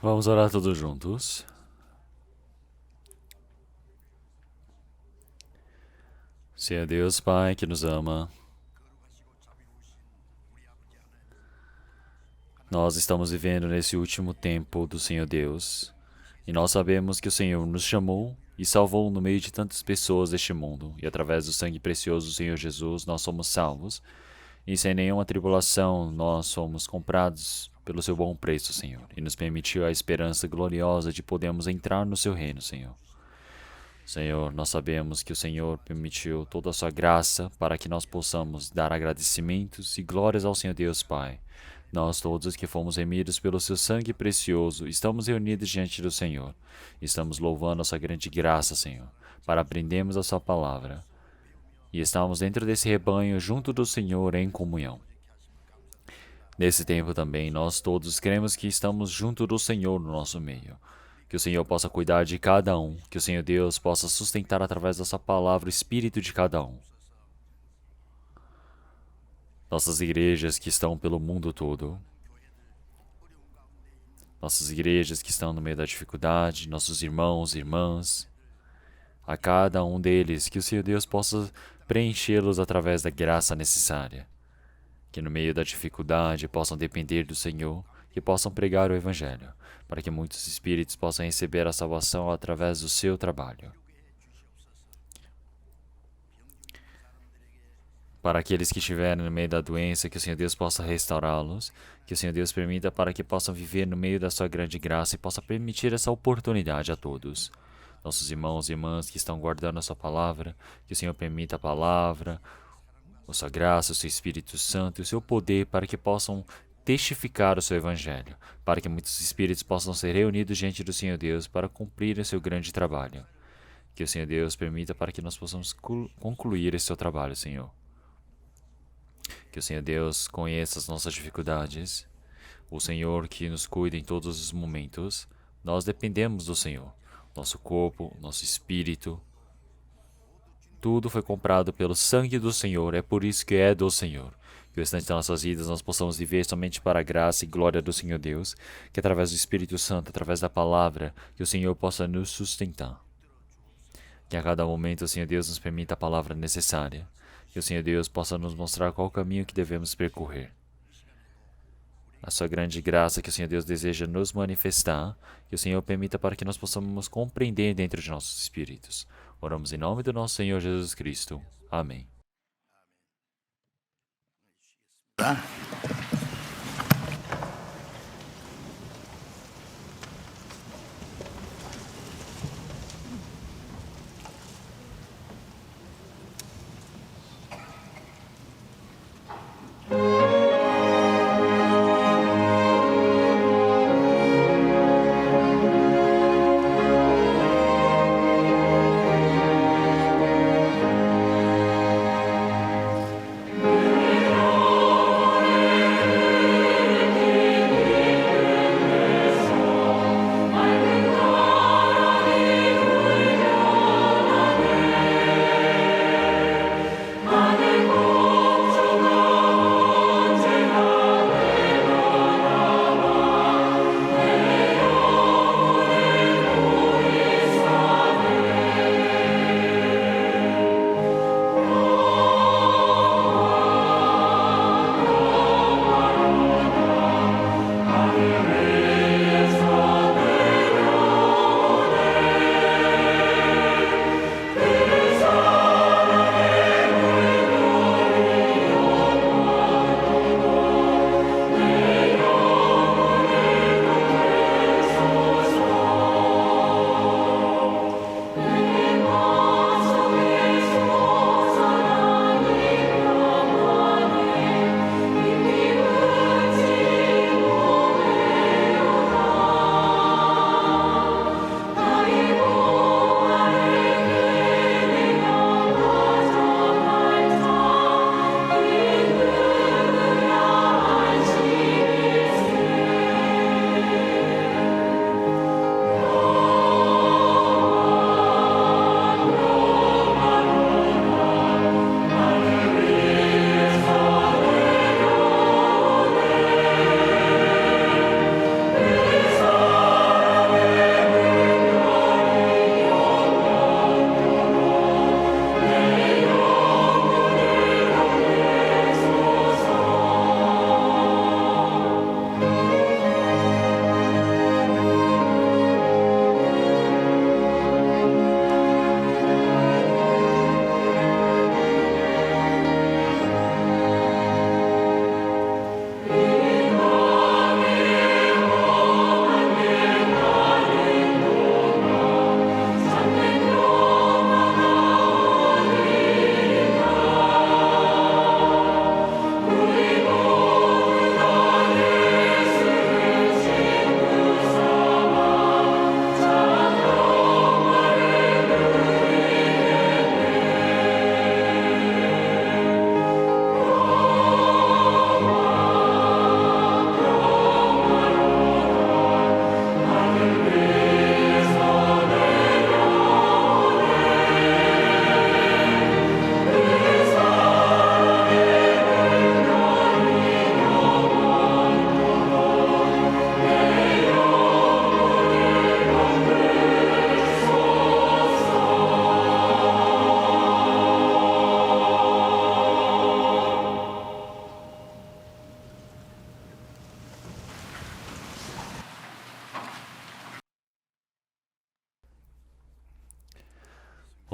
Vamos orar todos juntos. Senhor Deus, Pai, que nos ama, nós estamos vivendo nesse último tempo do Senhor Deus, e nós sabemos que o Senhor nos chamou e salvou no meio de tantas pessoas deste mundo, e através do sangue precioso do Senhor Jesus nós somos salvos, e sem nenhuma tribulação nós somos comprados pelo seu bom preço, Senhor, e nos permitiu a esperança gloriosa de podermos entrar no seu reino, Senhor. Senhor, nós sabemos que o Senhor permitiu toda a sua graça para que nós possamos dar agradecimentos e glórias ao Senhor Deus Pai. Nós todos que fomos remidos pelo seu sangue precioso, estamos reunidos diante do Senhor. Estamos louvando a sua grande graça, Senhor, para aprendermos a sua palavra. E estamos dentro desse rebanho junto do Senhor em comunhão. Nesse tempo também, nós todos cremos que estamos junto do Senhor no nosso meio. Que o Senhor possa cuidar de cada um, que o Senhor Deus possa sustentar através da sua palavra o espírito de cada um. Nossas igrejas que estão pelo mundo todo, nossas igrejas que estão no meio da dificuldade, nossos irmãos e irmãs, a cada um deles, que o Senhor Deus possa preenchê-los através da graça necessária. Que no meio da dificuldade possam depender do Senhor e possam pregar o Evangelho, para que muitos espíritos possam receber a salvação através do seu trabalho. Para aqueles que estiverem no meio da doença, que o Senhor Deus possa restaurá-los, que o Senhor Deus permita para que possam viver no meio da sua grande graça e possa permitir essa oportunidade a todos. Nossos irmãos e irmãs que estão guardando a sua palavra, que o Senhor permita a palavra, a sua graça, o seu Espírito Santo e o seu poder para que possam testificar o seu Evangelho, para que muitos espíritos possam ser reunidos diante do Senhor Deus para cumprir o seu grande trabalho. Que o Senhor Deus permita para que nós possamos concluir esse seu trabalho, Senhor. Que o Senhor Deus conheça as nossas dificuldades, o Senhor que nos cuida em todos os momentos. Nós dependemos do Senhor, nosso corpo, nosso espírito. Tudo foi comprado pelo sangue do Senhor, é por isso que é do Senhor. Que o restante das nossas vidas nós possamos viver somente para a graça e glória do Senhor Deus, que através do Espírito Santo, através da palavra, que o Senhor possa nos sustentar. Que a cada momento o Senhor Deus nos permita a palavra necessária. Que o Senhor Deus possa nos mostrar qual o caminho que devemos percorrer. A sua grande graça que o Senhor Deus deseja nos manifestar, que o Senhor permita para que nós possamos compreender dentro de nossos espíritos. Oramos em nome do nosso Senhor Jesus Cristo. Amém. Tá?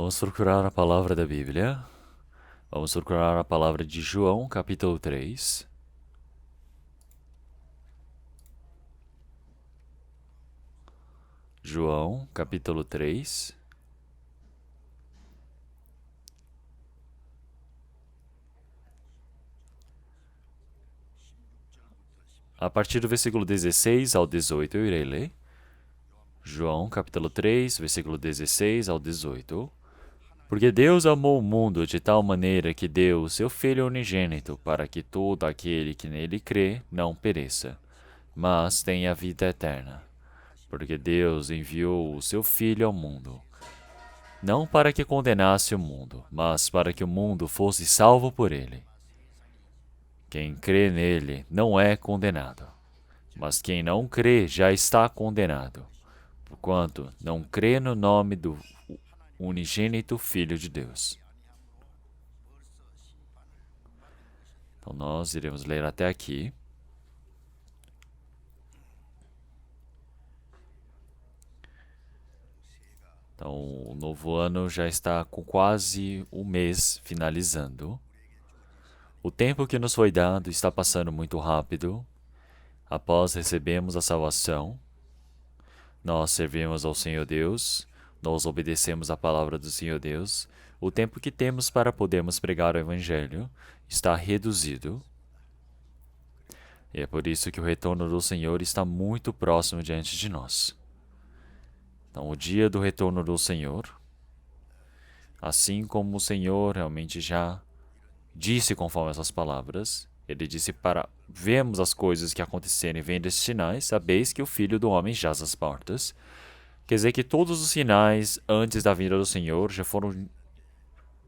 Vamos procurar a palavra da Bíblia. Vamos procurar a palavra de João, capítulo 3. João, capítulo 3. A partir do versículo 16 ao 18 eu irei ler. João, capítulo 3, versículo 16 ao 18. Porque Deus amou o mundo de tal maneira que deu o seu Filho unigênito, para que todo aquele que nele crê não pereça, mas tenha vida eterna. Porque Deus enviou o seu Filho ao mundo, não para que condenasse o mundo, mas para que o mundo fosse salvo por ele. Quem crê nele não é condenado, mas quem não crê já está condenado, porquanto não crê no nome do unigênito Filho de Deus. Então nós iremos ler até aqui. Então o novo ano já está com quase um mês finalizando. O tempo que nos foi dado está passando muito rápido. Após recebemos a salvação, nós servimos ao Senhor Deus, nós obedecemos a palavra do Senhor Deus. O tempo que temos para podermos pregar o Evangelho está reduzido. E é por isso que o retorno do Senhor está muito próximo diante de nós. Então, o dia do retorno do Senhor, assim como o Senhor realmente já disse conforme essas palavras, ele disse para vermos as coisas que acontecerem e vendo esses sinais, sabeis que o Filho do Homem jaz às portas. Quer dizer que todos os sinais antes da vinda do Senhor já foram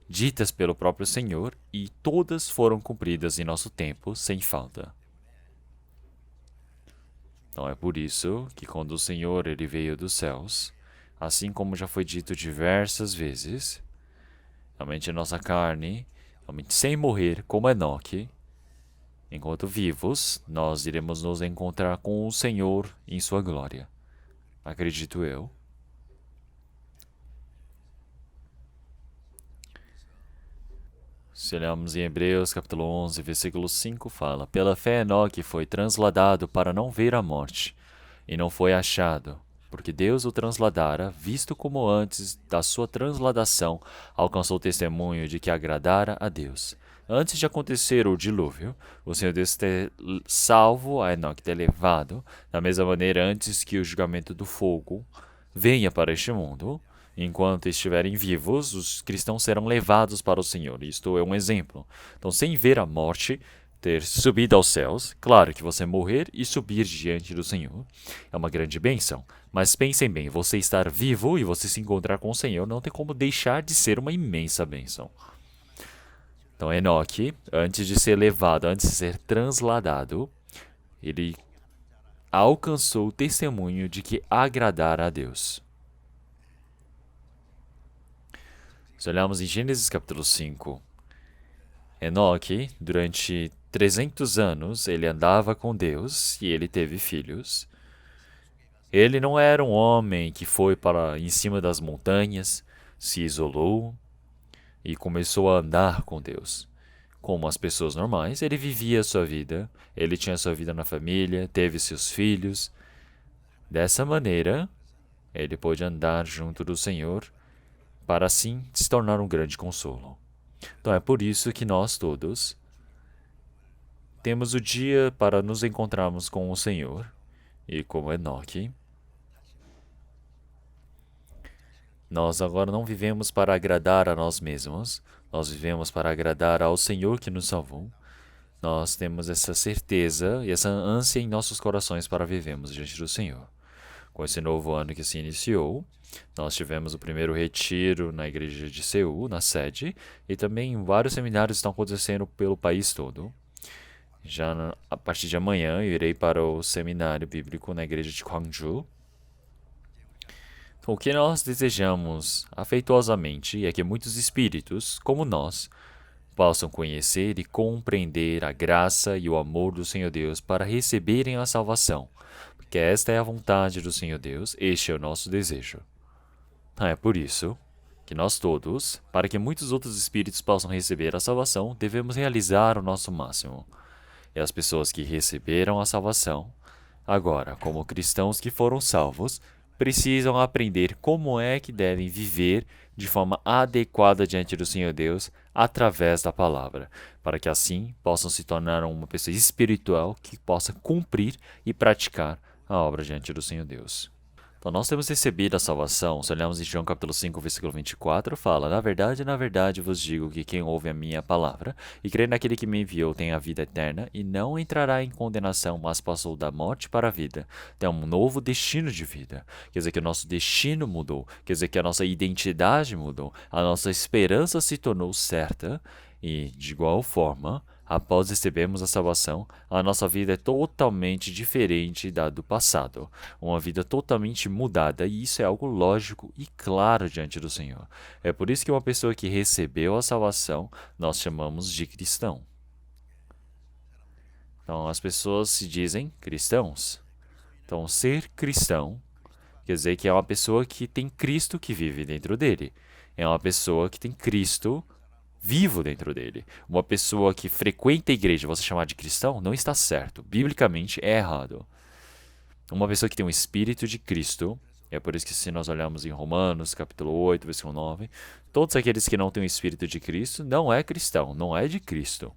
ditas pelo próprio Senhor e todas foram cumpridas em nosso tempo, sem falta. Então é por isso que quando o Senhor ele veio dos céus, assim como já foi dito diversas vezes, realmente a nossa carne, realmente sem morrer, como Enoque, enquanto vivos, nós iremos nos encontrar com o Senhor em sua glória. Acredito eu. Se olharmos em Hebreus capítulo 11, versículo 5, fala: Pela fé Enoque foi transladado para não ver a morte, e não foi achado, porque Deus o transladara, visto como antes da sua transladação alcançou testemunho de que agradara a Deus. Antes de acontecer o dilúvio, o Senhor Deus ter salvo a Enoque, ter levado, da mesma maneira antes que o julgamento do fogo venha para este mundo. Enquanto estiverem vivos, os cristãos serão levados para o Senhor. Isto é um exemplo. Então, sem ver a morte, ter subido aos céus, claro que você morrer e subir diante do Senhor é uma grande bênção. Mas pensem bem, você estar vivo e você se encontrar com o Senhor não tem como deixar de ser uma imensa bênção. Então, Enoque, antes de ser levado, antes de ser transladado, ele alcançou o testemunho de que agradara a Deus. Se olharmos em Gênesis capítulo 5, Enoque, durante 300 anos, ele andava com Deus e ele teve filhos. Ele não era um homem que foi para em cima das montanhas, se isolou e começou a andar com Deus. Como as pessoas normais, ele vivia a sua vida, ele tinha sua vida na família, teve seus filhos. Dessa maneira, ele pôde andar junto do Senhor para assim se tornar um grande consolo. Então é por isso que nós todos temos o dia para nos encontrarmos com o Senhor, e como Enoque, nós agora não vivemos para agradar a nós mesmos, nós vivemos para agradar ao Senhor que nos salvou. Nós temos essa certeza e essa ânsia em nossos corações para vivermos diante do Senhor. Com esse novo ano que se iniciou, nós tivemos o primeiro retiro na igreja de Seul, na sede, e também vários seminários estão acontecendo pelo país todo. Já a partir de amanhã eu irei para o seminário bíblico na igreja de Gwangju. Então, o que nós desejamos afetuosamente é que muitos espíritos, como nós, possam conhecer e compreender a graça e o amor do Senhor Deus para receberem a salvação, porque esta é a vontade do Senhor Deus, este é o nosso desejo. É por isso que nós todos, para que muitos outros espíritos possam receber a salvação, devemos realizar o nosso máximo. E as pessoas que receberam a salvação, agora, como cristãos que foram salvos, precisam aprender como é que devem viver de forma adequada diante do Senhor Deus através da palavra, para que assim possam se tornar uma pessoa espiritual que possa cumprir e praticar a obra diante do Senhor Deus. Então, nós temos recebido a salvação. Se olharmos em João capítulo 5, versículo 24, fala: na verdade vos digo que quem ouve a minha palavra e crê naquele que me enviou tem a vida eterna e não entrará em condenação, mas passou da morte para a vida. Tem um novo destino de vida. Quer dizer que o nosso destino mudou. Quer dizer que a nossa identidade mudou. A nossa esperança se tornou certa e, de igual forma, após recebermos a salvação, a nossa vida é totalmente diferente da do passado. Uma vida totalmente mudada, e isso é algo lógico e claro diante do Senhor. É por isso que uma pessoa que recebeu a salvação, nós chamamos de cristão. Então, as pessoas se dizem cristãos. Então, ser cristão quer dizer que é uma pessoa que tem Cristo que vive dentro dele. É uma pessoa que tem Cristo vivo dentro dele. Uma pessoa que frequenta a igreja, você chamar de cristão, não está certo. Biblicamente é errado. Uma pessoa que tem o Espírito de Cristo, é por isso que se nós olharmos em Romanos, capítulo 8, versículo 9, todos aqueles que não têm o Espírito de Cristo não é cristão, não é de Cristo.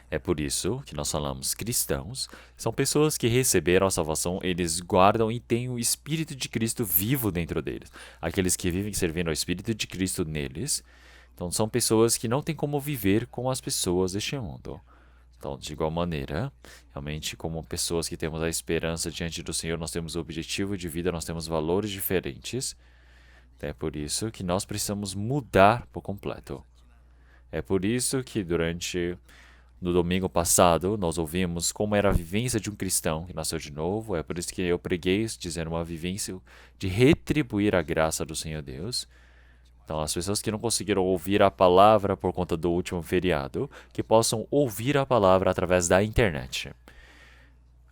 É por isso que nós falamos cristãos, são pessoas que receberam a salvação, eles guardam e têm o Espírito de Cristo vivo dentro deles. Aqueles que vivem servindo ao Espírito de Cristo neles, então são pessoas que não têm como viver com as pessoas deste mundo. Então, de igual maneira, realmente, como pessoas que temos a esperança diante do Senhor, nós temos o objetivo de vida, nós temos valores diferentes. É por isso que nós precisamos mudar por completo. É por isso que no domingo passado, nós ouvimos como era a vivência de um cristão que nasceu de novo. É por isso que eu preguei dizendo uma vivência de retribuir a graça do Senhor Deus. Então, as pessoas que não conseguiram ouvir a palavra por conta do último feriado, que possam ouvir a palavra através da internet.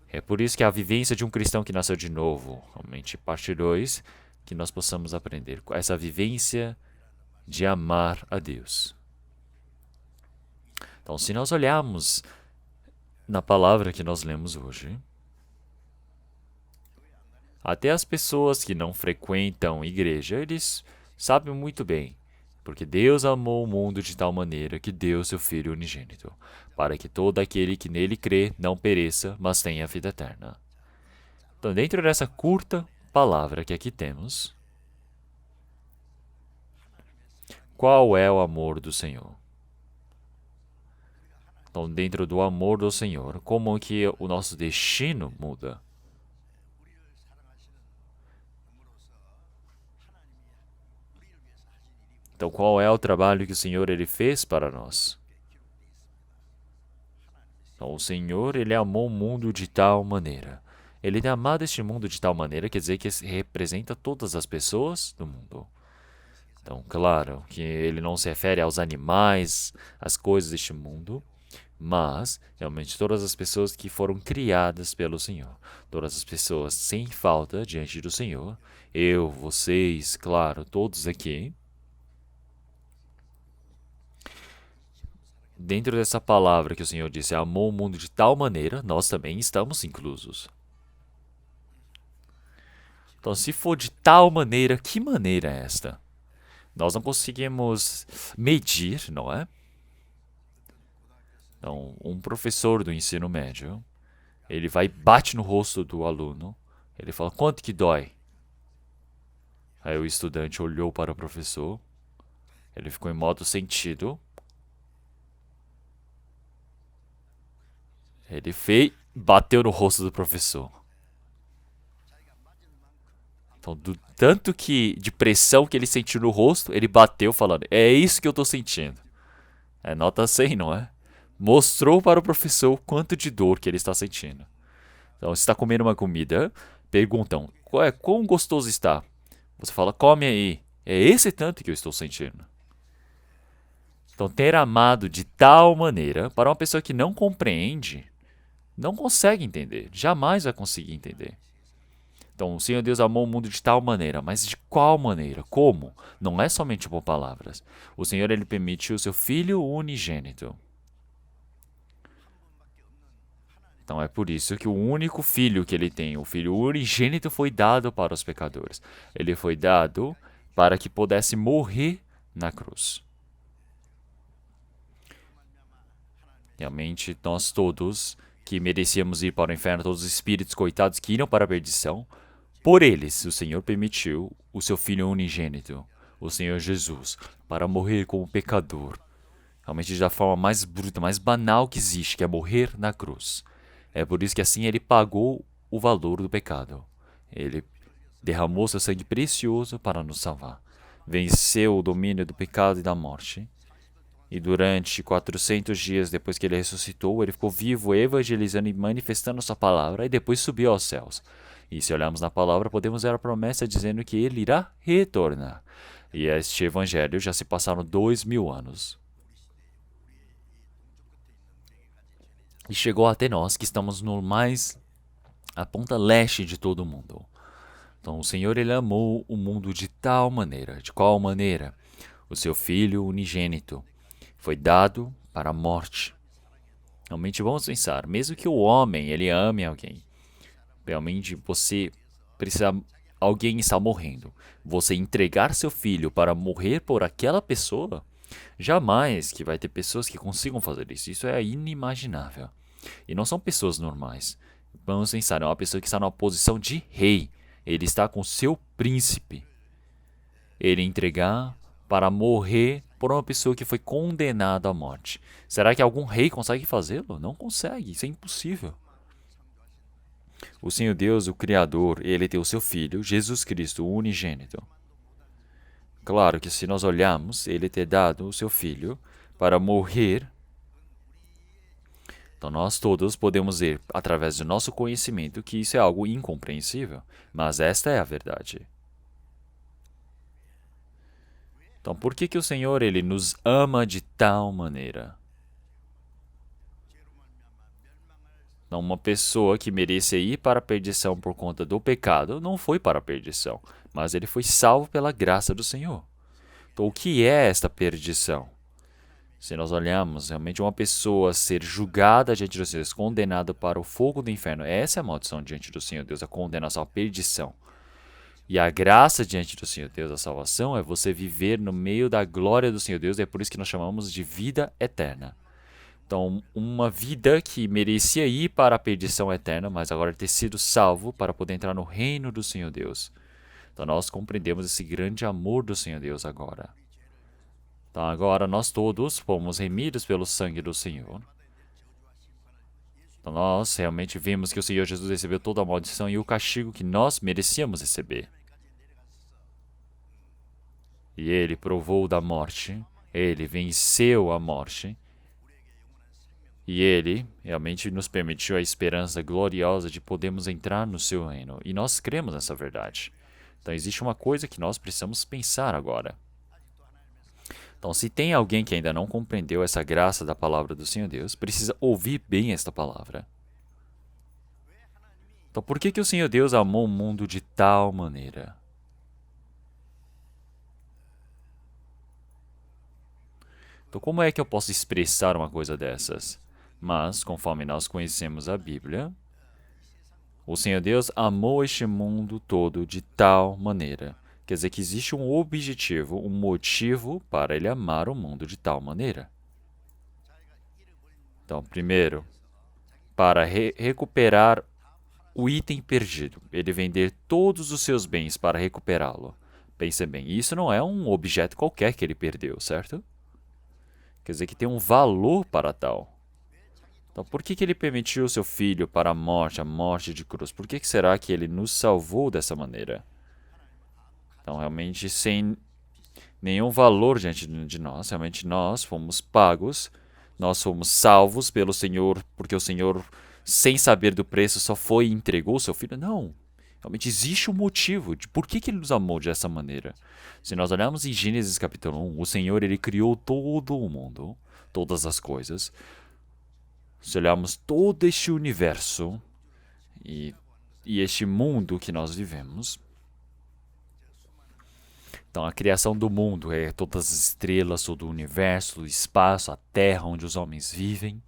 É por isso que a vivência de um cristão que nasceu de novo, realmente parte 2, que nós possamos aprender essa vivência de amar a Deus. Então, se nós olharmos na palavra que nós lemos hoje, até as pessoas que não frequentam igreja, eles sabem muito bem, porque Deus amou o mundo de tal maneira que deu seu Filho unigênito, para que todo aquele que nele crê não pereça, mas tenha a vida eterna. Então, dentro dessa curta palavra que aqui temos, qual é o amor do Senhor? Então, dentro do amor do Senhor, como que o nosso destino muda? Então, qual é o trabalho que o Senhor ele fez para nós? Então, o Senhor ele amou o mundo de tal maneira. Ele tem amado este mundo de tal maneira, quer dizer que representa todas as pessoas do mundo. Então, claro que ele não se refere aos animais, às coisas deste mundo, mas realmente todas as pessoas que foram criadas pelo Senhor, todas as pessoas sem falta diante do Senhor, eu, vocês, claro, todos aqui, dentro dessa palavra que o Senhor disse, amou o mundo de tal maneira, nós também estamos inclusos. Então, se for de tal maneira, que maneira é esta? Nós não conseguimos medir, não é? Então, um professor do ensino médio, ele vai e bate no rosto do aluno, ele fala, quanto que dói? Aí o estudante olhou para o professor, ele ficou em modo sentido, ele fez, bateu no rosto do professor. Então, do tanto que de pressão que ele sentiu no rosto, ele bateu falando, é isso que eu tô sentindo. É nota 100, não é? Mostrou para o professor o quanto de dor que ele está sentindo. Então, se está comendo uma comida, perguntam, quão gostoso está? Você fala, come aí. É esse tanto que eu estou sentindo. Então, ter amado de tal maneira, para uma pessoa que não compreende, não consegue entender, jamais vai conseguir entender. Então, o Senhor Deus amou o mundo de tal maneira, mas de qual maneira? Como? Não é somente por palavras. O Senhor, ele permitiu o seu Filho unigênito. Então, é por isso que o único filho que ele tem, o Filho unigênito, foi dado para os pecadores. Ele foi dado para que pudesse morrer na cruz. Realmente, nós todos que merecíamos ir para o inferno, todos os espíritos coitados que iram para a perdição, por eles o Senhor permitiu o seu Filho unigênito, o Senhor Jesus, para morrer como pecador. Realmente da forma mais bruta, mais banal que existe, que é morrer na cruz. É por isso que assim ele pagou o valor do pecado. Ele derramou seu sangue precioso para nos salvar. Venceu o domínio do pecado e da morte. E durante 400 dias depois que ele ressuscitou, ele ficou vivo, evangelizando e manifestando sua palavra, e depois subiu aos céus. E se olharmos na palavra, podemos ver a promessa dizendo que ele irá retornar. E este evangelho já se passaram 2000 anos. E chegou até nós, que estamos no mais a ponta leste de todo o mundo. Então o Senhor, ele amou o mundo de tal maneira. De qual maneira? O seu Filho unigênito foi dado para a morte. Realmente vamos pensar, mesmo que o homem, ele ame alguém, realmente você precisa, alguém está morrendo. Você entregar seu filho para morrer por aquela pessoa, jamais que vai ter pessoas que consigam fazer isso. Isso é inimaginável. E não são pessoas normais. Vamos pensar, é uma pessoa que está numa posição de rei. Ele está com seu príncipe. Ele entregar para morrer por uma pessoa que foi condenada à morte. Será que algum rei consegue fazê-lo? Não consegue, isso é impossível. O Senhor Deus, o Criador, ele tem o seu Filho, Jesus Cristo, o unigênito. Claro que se nós olharmos, ele ter dado o seu Filho para morrer. Então nós todos podemos ver, através do nosso conhecimento, que isso é algo incompreensível. Mas esta é a verdade. Então por que o Senhor, ele nos ama de tal maneira? Então, uma pessoa que merecia ir para a perdição por conta do pecado não foi para a perdição, mas ele foi salvo pela graça do Senhor. Então, o que é esta perdição? Se nós olharmos, realmente uma pessoa ser julgada diante do Senhor Deus, condenada para o fogo do inferno, essa é a maldição diante do Senhor Deus, a condenação, a perdição. E a graça diante do Senhor Deus, a salvação, é você viver no meio da glória do Senhor Deus, é por isso que nós chamamos de vida eterna. Então, uma vida que merecia ir para a perdição eterna, mas agora ter sido salvo para poder entrar no reino do Senhor Deus. Então, nós compreendemos esse grande amor do Senhor Deus agora. Então, agora nós todos fomos remidos pelo sangue do Senhor. Então, nós realmente vimos que o Senhor Jesus recebeu toda a maldição e o castigo que nós merecíamos receber. E ele provou da morte, ele venceu a morte. E ele realmente nos permitiu a esperança gloriosa de podermos entrar no seu reino. E nós cremos nessa verdade. Então existe uma coisa que nós precisamos pensar agora. Então, se tem alguém que ainda não compreendeu essa graça da palavra do Senhor Deus, precisa ouvir bem esta palavra. Então, por que o Senhor Deus amou o mundo de tal maneira? Então, como é que eu posso expressar uma coisa dessas? Mas, conforme nós conhecemos a Bíblia, o Senhor Deus amou este mundo todo de tal maneira. Quer dizer que existe um objetivo, um motivo para ele amar o mundo de tal maneira. Então, primeiro, para recuperar o item perdido, ele vender todos os seus bens para recuperá-lo. Pense bem, isso não é um objeto qualquer que ele perdeu, certo? Quer dizer que tem um valor para tal. Então, por que ele permitiu o seu filho para a morte de cruz? Por que será que ele nos salvou dessa maneira? Então, realmente, sem nenhum valor diante de nós, realmente nós fomos pagos, nós fomos salvos pelo Senhor, porque o Senhor, sem saber do preço, só foi e entregou o seu filho? Não. Realmente existe um motivo de por que ele nos amou dessa maneira. Se nós olharmos em Gênesis capítulo 1, o Senhor, ele criou todo o mundo, todas as coisas. Se olharmos todo este universo, e E este mundo que nós vivemos, então a criação do mundo é todas as estrelas, todo o universo, o espaço, a terra onde os homens vivem.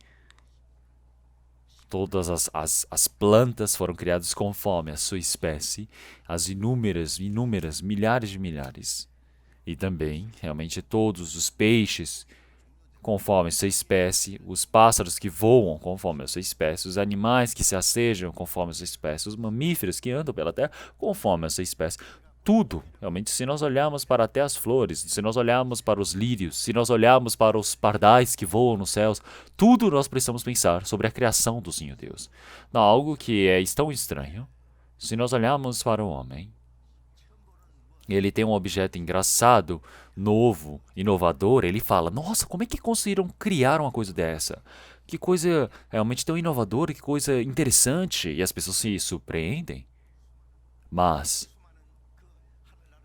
Todas as plantas foram criadas conforme a sua espécie, as inúmeras, milhares de milhares. E também, realmente, todos os peixes conforme a sua espécie, os pássaros que voam conforme a sua espécie, os animais que se assejam conforme a sua espécie, os mamíferos que andam pela terra conforme a sua espécie. Tudo, realmente, se nós olharmos para até as flores, se nós olharmos para os lírios, se nós olharmos para os pardais que voam nos céus, tudo nós precisamos pensar sobre a criação do Senhor Deus. Não algo que é tão estranho. Se nós olharmos para o homem, ele tem um objeto engraçado, novo, inovador, ele fala, nossa, como é que conseguiram criar uma coisa dessa? Que coisa realmente tão inovadora, que coisa interessante, e as pessoas se surpreendem. Mas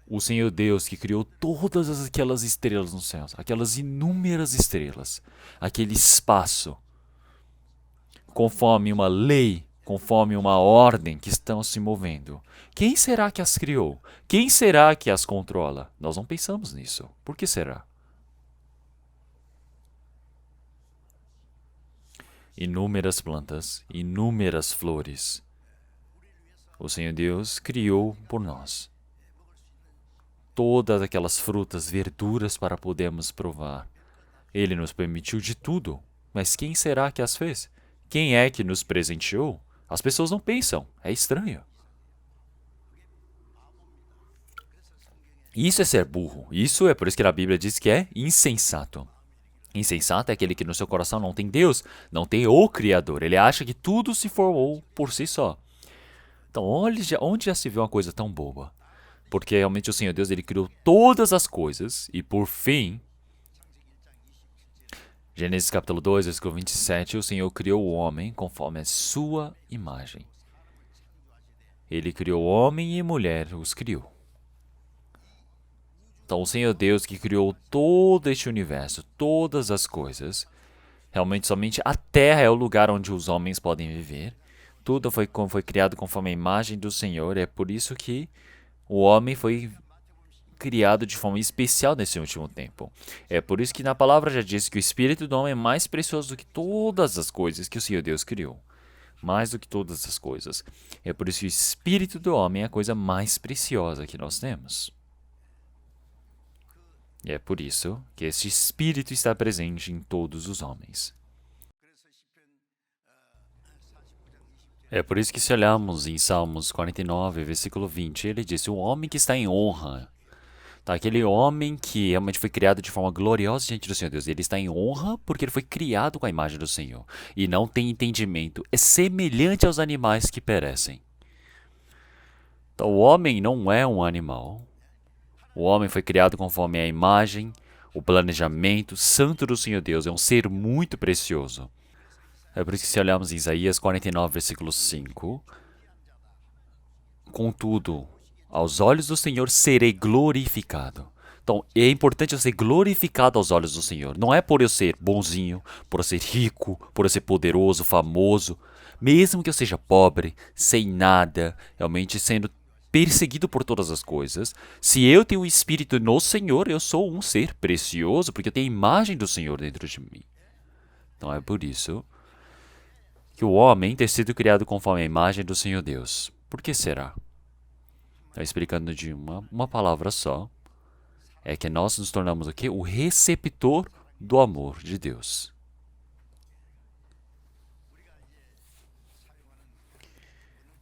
o Senhor Deus que criou todas aquelas estrelas nos céus, aquelas inúmeras estrelas, aquele espaço, conforme uma lei, conforme uma ordem que estão se movendo. Quem será que as criou? Quem será que as controla? Nós não pensamos nisso. Por que será? Inúmeras plantas, inúmeras flores. O Senhor Deus criou por nós. Todas aquelas frutas, verduras para podermos provar. Ele nos permitiu de tudo. Mas quem será que as fez? Quem é que nos presenteou? As pessoas não pensam. É estranho. Isso é ser burro. Isso é por isso que a Bíblia diz que é insensato. Insensato é aquele que no seu coração não tem Deus, não tem o Criador. Ele acha que tudo se formou por si só. Então, onde já se viu uma coisa tão boba? Porque realmente o Senhor Deus ele criou todas as coisas e por fim, Gênesis capítulo 2, versículo 27, o Senhor criou o homem conforme a sua imagem. Ele criou homem e mulher, os criou. Então, o Senhor Deus que criou todo este universo, todas as coisas, realmente somente a terra é o lugar onde os homens podem viver. Tudo foi criado conforme a imagem do Senhor, é por isso que o homem foi criado de forma especial nesse último tempo. É por isso que na palavra já diz que o espírito do homem é mais precioso do que todas as coisas que o Senhor Deus criou. Mais do que todas as coisas. É por isso que o espírito do homem é a coisa mais preciosa que nós temos. E é por isso que este espírito está presente em todos os homens. É por isso que se olharmos em Salmos 49, versículo 20, ele disse, o homem que está em honra, tá? Aquele homem que realmente foi criado de forma gloriosa diante do Senhor Deus, ele está em honra porque ele foi criado com a imagem do Senhor e não tem entendimento, é semelhante aos animais que perecem. Então o homem não é um animal, o homem foi criado conforme a imagem, o planejamento santo do Senhor Deus, é um ser muito precioso. É por isso que se olharmos em Isaías 49, versículo 5, contudo, aos olhos do Senhor serei glorificado. Então, é importante eu ser glorificado aos olhos do Senhor. Não é por eu ser bonzinho, por eu ser rico, por eu ser poderoso, famoso. Mesmo que eu seja pobre, sem nada, realmente sendo perseguido por todas as coisas, se eu tenho o Espírito no Senhor, eu sou um ser precioso, porque eu tenho a imagem do Senhor dentro de mim. Então, é por isso que o homem ter sido criado conforme a imagem do Senhor Deus. Por que será? Está explicando de uma palavra só. É que nós nos tornamos o quê? O receptor do amor de Deus.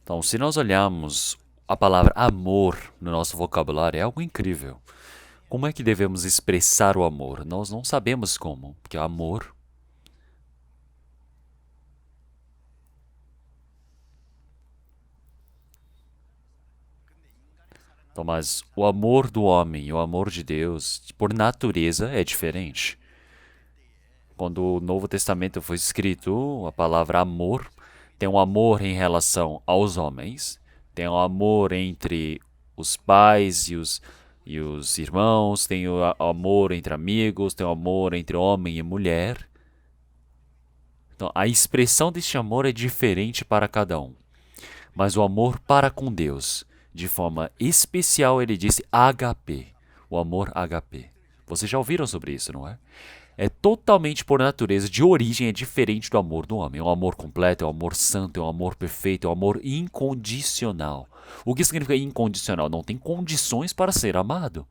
Então, se nós olharmos a palavra amor no nosso vocabulário, é algo incrível. Como é que devemos expressar o amor? Nós não sabemos como, porque o amor então, mas o amor do homem e o amor de Deus, por natureza, é diferente. Quando o Novo Testamento foi escrito, a palavra amor tem um amor em relação aos homens, tem um amor entre os pais e os irmãos, tem o amor entre amigos, tem o amor entre homem e mulher. Então, a expressão deste amor é diferente para cada um. Mas o amor para com Deus, de forma especial, ele disse HP, o amor HP. Vocês já ouviram sobre isso, não é? É totalmente por natureza, de origem, é diferente do amor do homem. É um amor completo, é um amor santo, é um amor perfeito, é um amor incondicional. O que significa incondicional? Não tem condições para ser amado.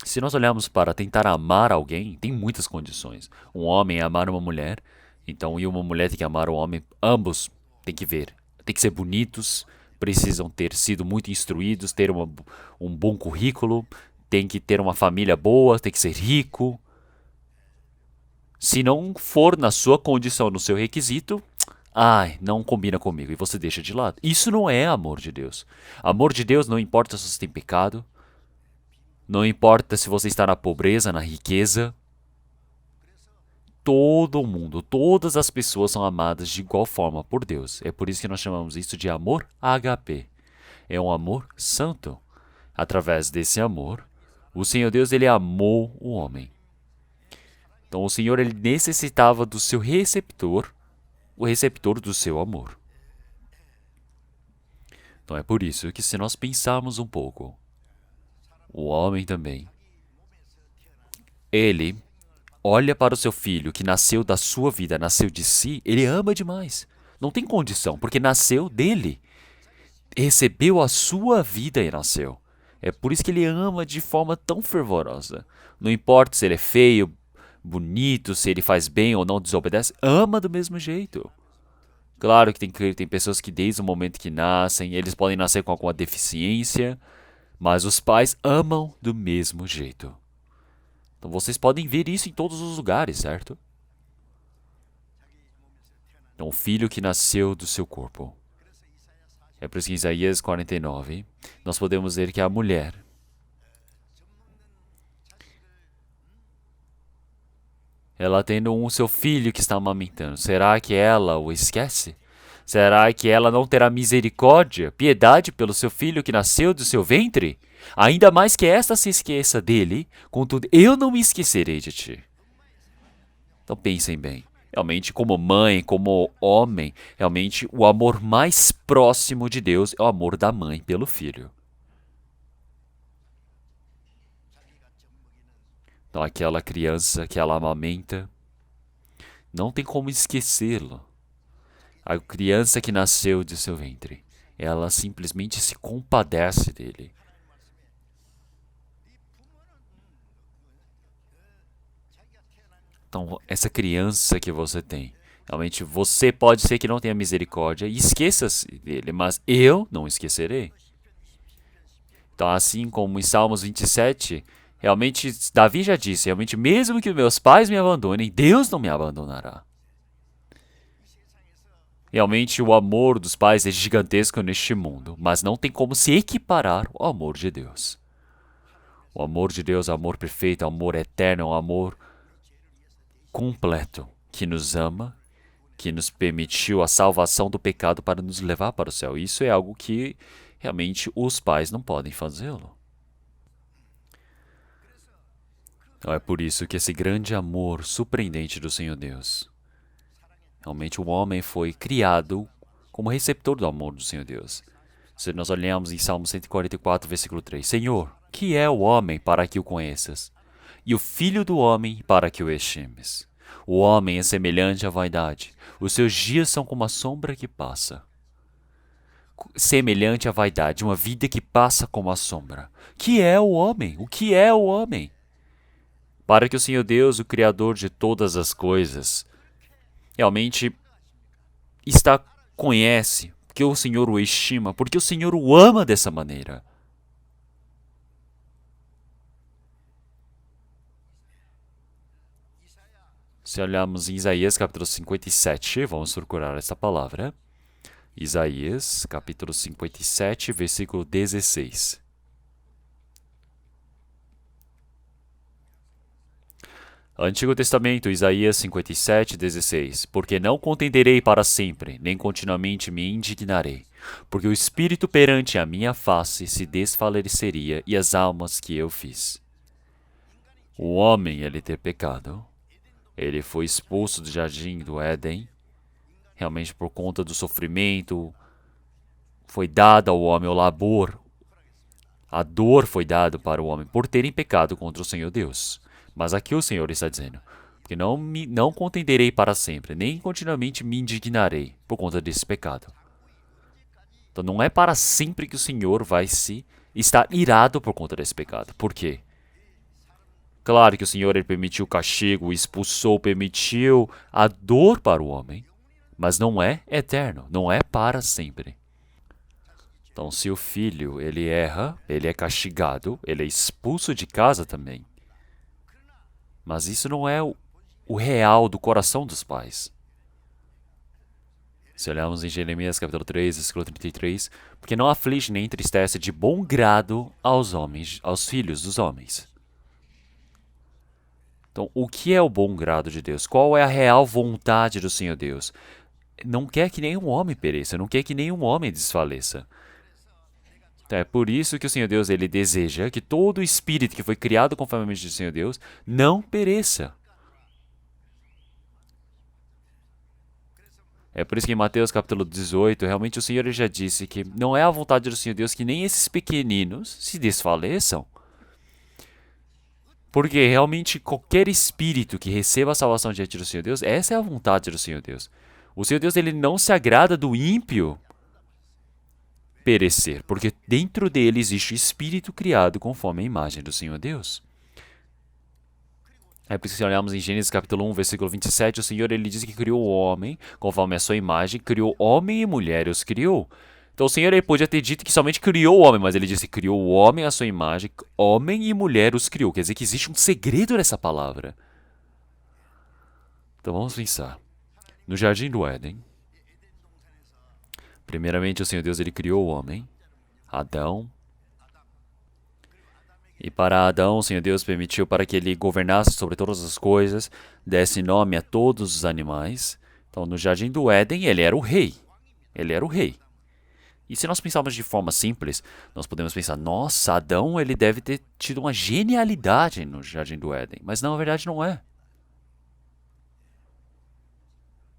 Se nós olharmos para tentar amar alguém, tem muitas condições. Um homem amar uma mulher, então, e uma mulher tem que amar um homem, ambos tem que ver. Tem que ser bonitos, precisam ter sido muito instruídos, ter um bom currículo, tem que ter uma família boa, tem que ser rico. Se não for na sua condição, no seu requisito, ai, não combina comigo e você deixa de lado. Isso não é amor de Deus. Amor de Deus não importa se você tem pecado, não importa se você está na pobreza, na riqueza. Todo mundo, todas as pessoas são amadas de igual forma por Deus. É por isso que nós chamamos isso de amor HP. É um amor santo. Através desse amor, o Senhor Deus ele amou o homem. Então o Senhor ele necessitava do seu receptor, o receptor do seu amor. Então é por isso que se nós pensarmos um pouco, o homem também, ele olha para o seu filho que nasceu da sua vida, nasceu de si, ele ama demais. Não tem condição, porque nasceu dele. Recebeu a sua vida e nasceu. É por isso que ele ama de forma tão fervorosa. Não importa se ele é feio, bonito, se ele faz bem ou não desobedece, ama do mesmo jeito. Claro que tem pessoas que desde o momento que nascem, eles podem nascer com alguma deficiência, mas os pais amam do mesmo jeito. Então vocês podem ver isso em todos os lugares, certo? Então o filho que nasceu do seu corpo. É por isso que em Isaías 49, nós podemos ver que a mulher, ela tendo seu filho que está amamentando, será que ela o esquece? Será que ela não terá misericórdia, piedade pelo seu filho que nasceu do seu ventre? Ainda mais que esta se esqueça dele, contudo, eu não me esquecerei de ti. Então pensem bem. Realmente, como mãe, como homem, realmente o amor mais próximo de Deus é o amor da mãe pelo filho. Então, aquela criança que ela amamenta, não tem como esquecê-lo. A criança que nasceu de seu ventre, ela simplesmente se compadece dele. Então, essa criança que você tem, realmente você pode ser que não tenha misericórdia e esqueça-se dele, mas eu não esquecerei. Então, assim como em Salmos 27, realmente Davi já disse, realmente mesmo que meus pais me abandonem, Deus não me abandonará. Realmente o amor dos pais é gigantesco neste mundo, mas não tem como se equiparar ao amor de Deus. O amor de Deus é o amor perfeito, é o amor eterno, é o amor completo, que nos ama, que nos permitiu a salvação do pecado para nos levar para o céu. Isso é algo que realmente os pais não podem fazê-lo. Então é por isso que esse grande amor surpreendente do Senhor Deus, realmente o homem foi criado como receptor do amor do Senhor Deus. Se nós olharmos em Salmo 144, versículo 3, Senhor, que é o homem para que o conheças? E o filho do homem para que o estimes? O homem é semelhante à vaidade. Os seus dias são como a sombra que passa. Semelhante à vaidade, uma vida que passa como a sombra. Que é o homem? O que é o homem? Para que o Senhor Deus, o Criador de todas as coisas, realmente conhece, porque o Senhor o estima, porque o Senhor o ama dessa maneira. Se olharmos em Isaías capítulo 57, vamos procurar essa palavra. Isaías capítulo 57, versículo 16. Antigo Testamento, Isaías 57, 16. Porque não contenderei para sempre, nem continuamente me indignarei. Porque o espírito perante a minha face se desfaleceria e as almas que eu fiz. O homem, ele ter pecado, ele foi expulso do jardim do Éden. realmente por conta do sofrimento, foi dado ao homem o labor, a dor foi dada para o homem por terem pecado contra o Senhor Deus. Mas aqui o Senhor está dizendo, que não contenderei para sempre, nem continuamente me indignarei por conta desse pecado. Então não é para sempre que o Senhor vai se estar irado por conta desse pecado. Por quê? Claro que o Senhor ele permitiu o castigo, expulsou, permitiu a dor para o homem, mas não é eterno, não é para sempre. Então, se o filho ele erra, ele é castigado, ele é expulso de casa também. Mas isso não é o real do coração dos pais. Se olharmos em Jeremias capítulo 3, versículo 33, porque não aflige nem entristece de bom grado aos homens, aos filhos dos homens. Então, o que é o bom grado de Deus? Qual é a real vontade do Senhor Deus? Não quer que nenhum homem pereça, não quer que nenhum homem desfaleça. Então, é por isso que o Senhor Deus ele deseja que todo espírito que foi criado conforme a mente do Senhor Deus não pereça. É por isso que em Mateus capítulo 18, realmente o Senhor já disse que não é a vontade do Senhor Deus que nem esses pequeninos se desfaleçam. Porque realmente qualquer espírito que receba a salvação diante do Senhor Deus, essa é a vontade do Senhor Deus. O Senhor Deus ele não se agrada do ímpio perecer, porque dentro dele existe o espírito criado conforme a imagem do Senhor Deus. É por isso que se olharmos em Gênesis capítulo 1, versículo 27, o Senhor ele diz que criou o homem conforme a sua imagem, criou homem e mulher e os criou. Então o Senhor ele podia ter dito que somente criou o homem, mas ele disse que criou o homem à sua imagem, homem e mulher os criou. Quer dizer que existe um segredo nessa palavra. Então vamos pensar. No jardim do Éden, primeiramente o Senhor Deus ele criou o homem, Adão. E para Adão, o Senhor Deus permitiu para que ele governasse sobre todas as coisas, desse nome a todos os animais. Então no jardim do Éden ele era o rei. Ele era o rei. E se nós pensarmos de forma simples, nós podemos pensar, nossa, Adão ele deve ter tido uma genialidade no Jardim do Éden. Mas não, na verdade não é.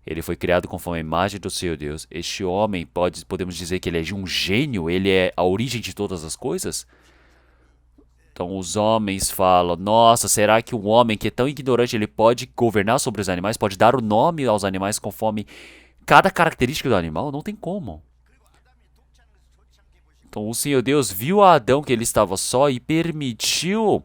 Ele foi criado conforme a imagem do Senhor Deus. Este homem, podemos dizer que ele é um gênio, ele é a origem de todas as coisas? Então os homens falam, nossa, será que um homem que é tão ignorante, ele pode governar sobre os animais, pode dar o nome aos animais conforme cada característica do animal? Não tem como. Então o Senhor Deus viu a Adão que ele estava só e permitiu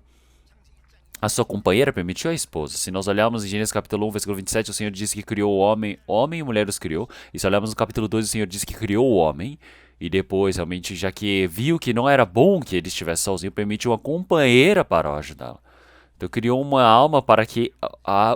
a sua companheira, permitiu a esposa. Se nós olharmos em Gênesis capítulo 1, versículo 27, o Senhor diz que criou o homem, homem e mulher os criou. E se olharmos no capítulo 2, o Senhor diz que criou o homem. E depois, realmente, já que viu que não era bom que ele estivesse sozinho, permitiu uma companheira para ajudá-lo. Então criou uma alma para que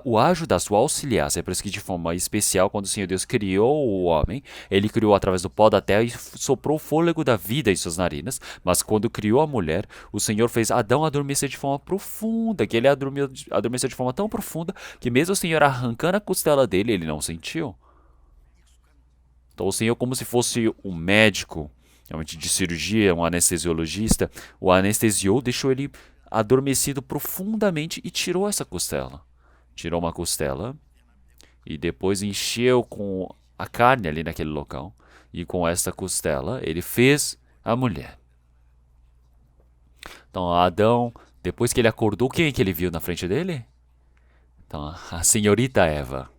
o ajudasse, o auxiliasse. É por isso que de forma especial, quando o Senhor Deus criou o homem, ele criou através do pó da terra e soprou o fôlego da vida em suas narinas. Mas quando criou a mulher, o Senhor fez Adão adormecer de forma profunda, que ele adormeceu de forma tão profunda, que mesmo o Senhor arrancando a costela dele, ele não sentiu. Então o Senhor, como se fosse um médico, realmente de cirurgia, um anestesiologista, o anestesiou, deixou ele adormecido profundamente e tirou essa costela. Tirou uma costela e depois encheu com a carne ali naquele local. E com essa costela ele fez a mulher. Então Adão, depois que ele acordou, quem é que ele viu na frente dele? Então a senhorita Eva.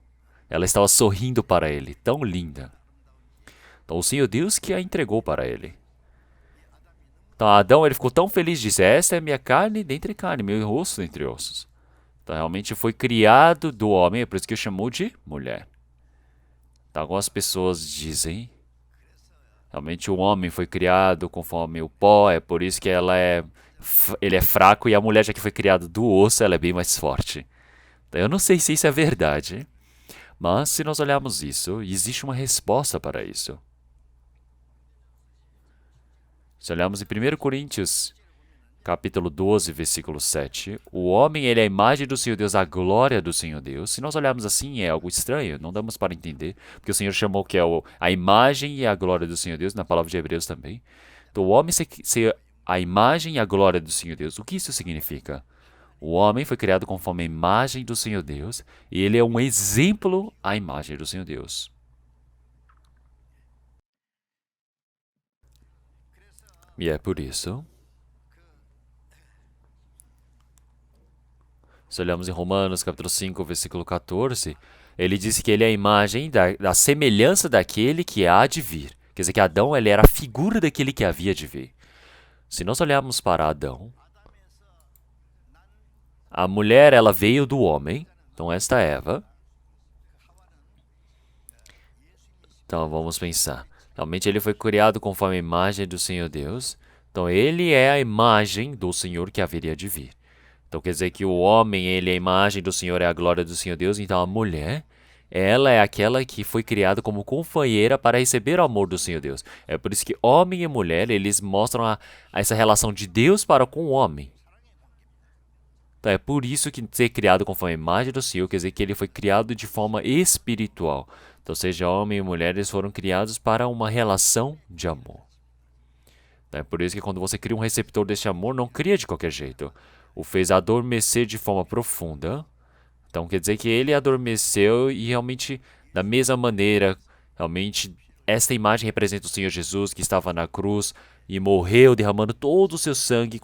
Ela estava sorrindo para ele, tão linda. Então o Senhor Deus que a entregou para ele. Então Adão ele ficou tão feliz, disse, esta é minha carne dentre carne, meu osso dentre ossos. Então realmente foi criado do homem, é por isso que eu chamou de mulher. Então algumas pessoas dizem, realmente o homem foi criado conforme o pó, é por isso que ele é fraco e a mulher já que foi criada do osso, ela é bem mais forte. Então, eu não sei se isso é verdade, mas se nós olharmos isso, existe uma resposta para isso. Se olharmos em 1 Coríntios, capítulo 12, versículo 7, o homem ele é a imagem do Senhor Deus, a glória do Senhor Deus. Se nós olharmos assim, é algo estranho, não damos para entender, porque o Senhor chamou que é a imagem e a glória do Senhor Deus, na palavra de Hebreus também. Então, o homem ser a imagem e a glória do Senhor Deus, o que isso significa? O homem foi criado conforme a imagem do Senhor Deus, e ele é um exemplo à imagem do Senhor Deus. E é por isso, se olhamos em Romanos capítulo 5, versículo 14, ele disse que ele é a imagem da semelhança daquele que há de vir. Quer dizer que Adão ele era a figura daquele que havia de vir. Se nós olharmos para Adão, a mulher ela veio do homem, então esta é Eva. Então vamos pensar. Realmente ele foi criado conforme a imagem do Senhor Deus. Então ele é a imagem do Senhor que haveria de vir. Então quer dizer que o homem, ele é a imagem do Senhor, é a glória do Senhor Deus. Então a mulher, ela é aquela que foi criada como companheira para receber o amor do Senhor Deus. É por isso que homem e mulher, eles mostram essa relação de Deus para com o homem. Então é por isso que ser criado conforme a imagem do Senhor quer dizer que ele foi criado de forma espiritual. Então seja homem e mulher, eles foram criados para uma relação de amor. É por isso que quando você cria um receptor deste amor, não cria de qualquer jeito. O fez adormecer de forma profunda. Então quer dizer que ele adormeceu e realmente, da mesma maneira, realmente, esta imagem representa o Senhor Jesus que estava na cruz e morreu derramando todo o seu sangue,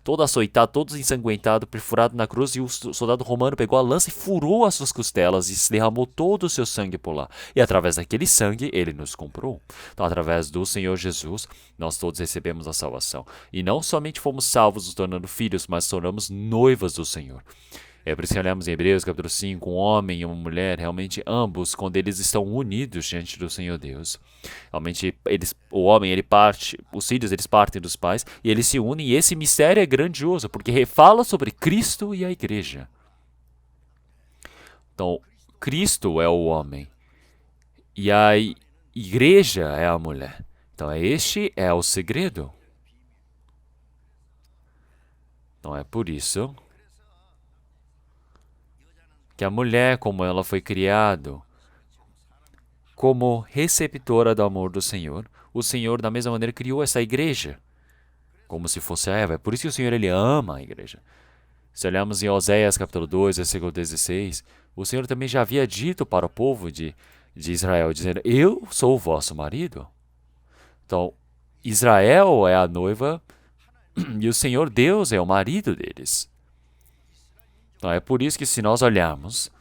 todo açoitado, todo ensanguentado, perfurado na cruz, e o soldado romano pegou a lança e furou as suas costelas e derramou todo o seu sangue por lá. E através daquele sangue, ele nos comprou. Então, através do Senhor Jesus, nós todos recebemos a salvação. E não somente fomos salvos nos tornando filhos, mas tornamos noivas do Senhor. É por isso que olhamos em Hebreus capítulo 5, um homem e uma mulher, realmente ambos, quando eles estão unidos diante do Senhor Deus. Realmente, o homem, ele parte, os filhos, eles partem dos pais e eles se unem. E esse mistério é grandioso, porque fala sobre Cristo e a igreja. Então, Cristo é o homem e a igreja é a mulher. Então, este é o segredo. Então, é por isso que a mulher, como ela foi criada como receptora do amor do Senhor, o Senhor, da mesma maneira, criou essa igreja, como se fosse a Eva. É por isso que o Senhor, ele ama a igreja. Se olharmos em Oséias, capítulo 2, versículo 16, o Senhor também já havia dito para o povo de Israel, dizendo, eu sou o vosso marido. Então, Israel é a noiva e o Senhor Deus é o marido deles. Então, é por isso que se nós olharmos,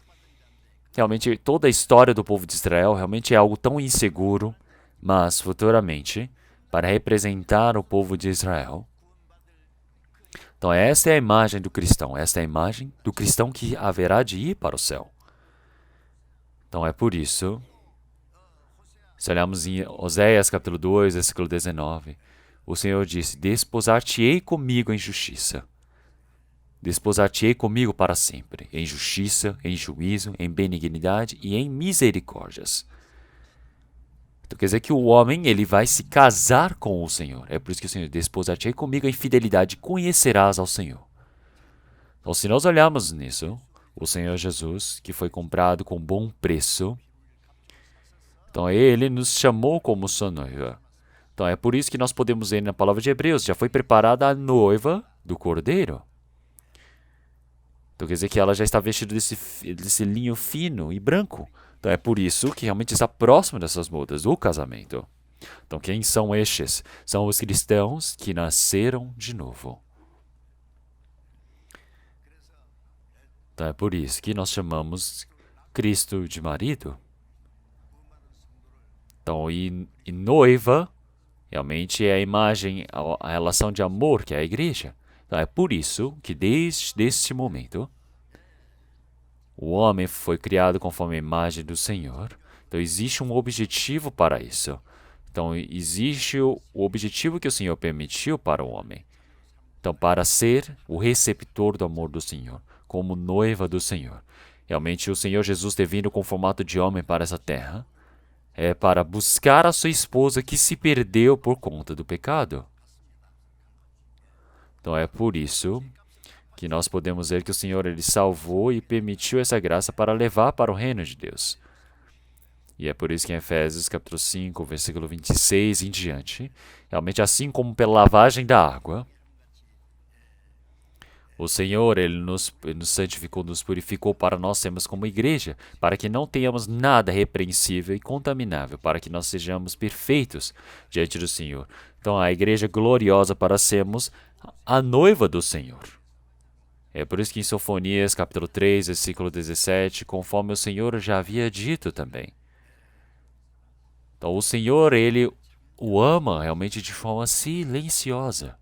realmente toda a história do povo de Israel realmente é algo tão inseguro, mas futuramente, para representar o povo de Israel. Então essa é a imagem do cristão, essa é a imagem do cristão que haverá de ir para o céu. Então é por isso, se olharmos em Oséias capítulo 2, versículo 19, o Senhor disse, desposar-te-ei comigo em justiça. Desposar-te-ei comigo para sempre, em justiça, em juízo, em benignidade e em misericórdias. Então quer dizer que o homem ele vai se casar com o Senhor. É por isso que o Senhor desposar-te-ei comigo em fidelidade, conhecerás ao Senhor. Então se nós olharmos nisso, o Senhor Jesus, que foi comprado com bom preço, então ele nos chamou como sua noiva. Então é por isso que nós podemos ver na palavra de Hebreus, já foi preparada a noiva do Cordeiro. Então quer dizer que ela já está vestida desse linho fino e branco. Então é por isso que realmente está próximo dessas bodas, do casamento. Então quem são estes? São os cristãos que nasceram de novo. Então é por isso que nós chamamos Cristo de marido. Então, e noiva, realmente é a imagem, a relação de amor que é a igreja. Então, é por isso que desde este momento, o homem foi criado conforme a imagem do Senhor. Então, existe um objetivo para isso. Então, existe o objetivo que o Senhor permitiu para o homem. Então, para ser o receptor do amor do Senhor, como noiva do Senhor. Realmente, o Senhor Jesus ter vindo com formato de homem para essa terra é para buscar a sua esposa que se perdeu por conta do pecado. Então é por isso que nós podemos ver que o Senhor ele salvou e permitiu essa graça para levar para o reino de Deus. E é por isso que em Efésios capítulo 5, versículo 26 em diante, realmente assim como pela lavagem da água, O Senhor, Ele nos santificou, nos purificou para nós sermos como igreja, para que não tenhamos nada repreensível e contaminável, para que nós sejamos perfeitos diante do Senhor. Então, a igreja gloriosa para sermos a noiva do Senhor. É por isso que em Sofonias, capítulo 3, versículo 17, conforme o Senhor já havia dito também. Então, o Senhor, Ele o ama realmente de forma silenciosa.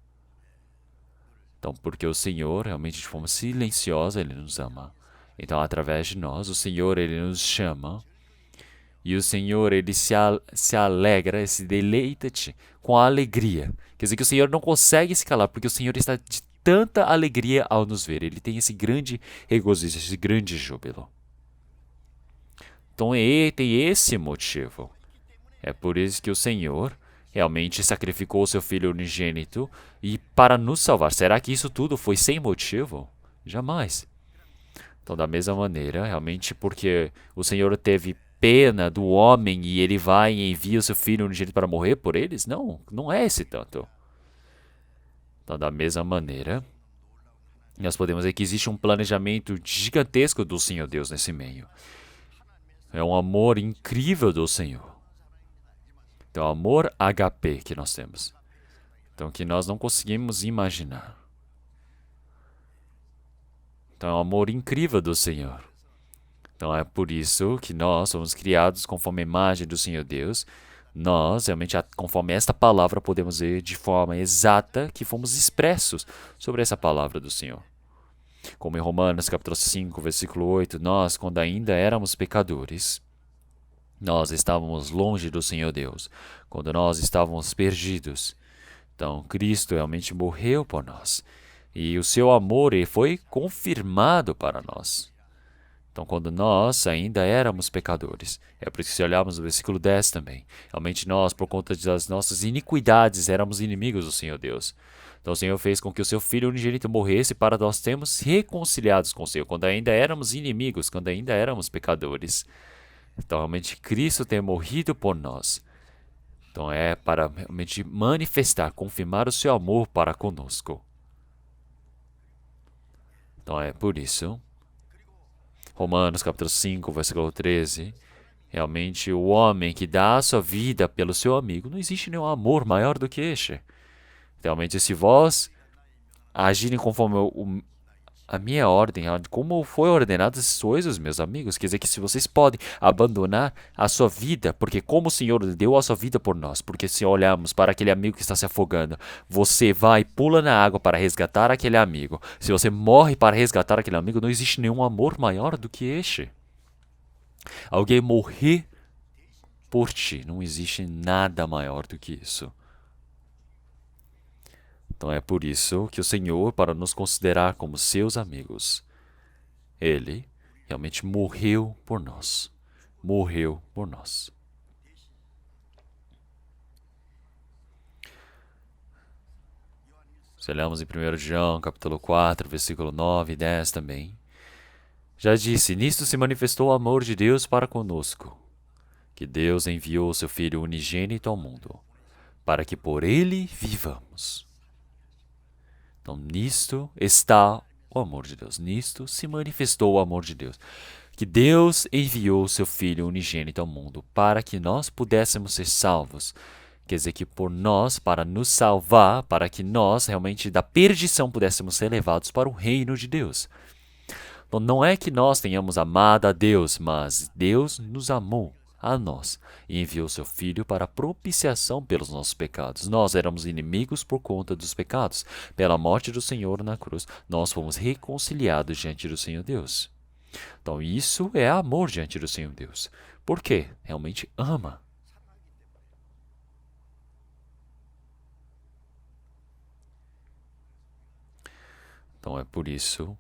Então, porque o Senhor, realmente de forma silenciosa, Ele nos ama. Então, através de nós, o Senhor, Ele nos chama. E o Senhor, Ele se alegra, se deleita-te com a alegria. Quer dizer que o Senhor não consegue se calar, porque o Senhor está de tanta alegria ao nos ver. Ele tem esse grande regozijo, esse grande júbilo. Então, tem esse motivo. É por isso que o Senhor realmente sacrificou o seu Filho unigênito e para nos salvar. Será que isso tudo foi sem motivo? Jamais. Então, da mesma maneira, realmente porque o Senhor teve pena do homem e ele vai e envia o seu Filho unigênito para morrer por eles? Não, não é esse tanto. Então, da mesma maneira, nós podemos ver que existe um planejamento gigantesco do Senhor Deus nesse meio. É um amor incrível do Senhor. Então, amor HP que nós temos. Então, que nós não conseguimos imaginar. Então, é um amor incrível do Senhor. Então, é por isso que nós somos criados conforme a imagem do Senhor Deus. Nós, realmente, conforme esta palavra, podemos ver de forma exata que fomos expressos sobre essa palavra do Senhor. Como em Romanos, capítulo 5, versículo 8, nós, quando ainda éramos pecadores, nós estávamos longe do Senhor Deus, quando nós estávamos perdidos. Então, Cristo realmente morreu por nós. E o seu amor foi confirmado para nós. Então, quando nós ainda éramos pecadores, é por isso que se olharmos no versículo 10 também, realmente nós, por conta das nossas iniquidades, éramos inimigos do Senhor Deus. Então, o Senhor fez com que o seu Filho unigênito morresse para nós termos reconciliados com o Senhor, quando ainda éramos inimigos, quando ainda éramos pecadores. Então, realmente, Cristo ter morrido por nós. Então, é para realmente manifestar, confirmar o seu amor para conosco. Então, é por isso. Romanos, capítulo 5, versículo 13. Realmente, o homem que dá a sua vida pelo seu amigo, não existe nenhum amor maior do que este. Realmente, se vós agirem conforme a minha ordem, como foi ordenado, sois os meus amigos. Quer dizer que se vocês podem abandonar a sua vida, porque como o Senhor deu a sua vida por nós, porque se olharmos para aquele amigo que está se afogando, você vai e pula na água para resgatar aquele amigo. Se você morre para resgatar aquele amigo, não existe nenhum amor maior do que este. Alguém morrer por ti, não existe nada maior do que isso. Então é por isso que o Senhor, para nos considerar como seus amigos, Ele realmente morreu por nós. Morreu por nós. Se olhamos em 1 João, capítulo 4, versículo 9 e 10 também, já disse, nisto se manifestou o amor de Deus para conosco, que Deus enviou seu Filho unigênito ao mundo, para que por ele vivamos. Então, nisto está o amor de Deus. Nisto se manifestou o amor de Deus. Que Deus enviou seu Filho unigênito ao mundo para que nós pudéssemos ser salvos. Quer dizer que por nós, para nos salvar, para que nós realmente da perdição pudéssemos ser levados para o reino de Deus. Então, não é que nós tenhamos amado a Deus, mas Deus nos amou a nós e enviou seu Filho para propiciação pelos nossos pecados. Nós éramos inimigos por conta dos pecados. Pela morte do Senhor na cruz, nós fomos reconciliados diante do Senhor Deus. Então isso é amor diante do Senhor Deus. Por quê? Realmente ama. Então é por isso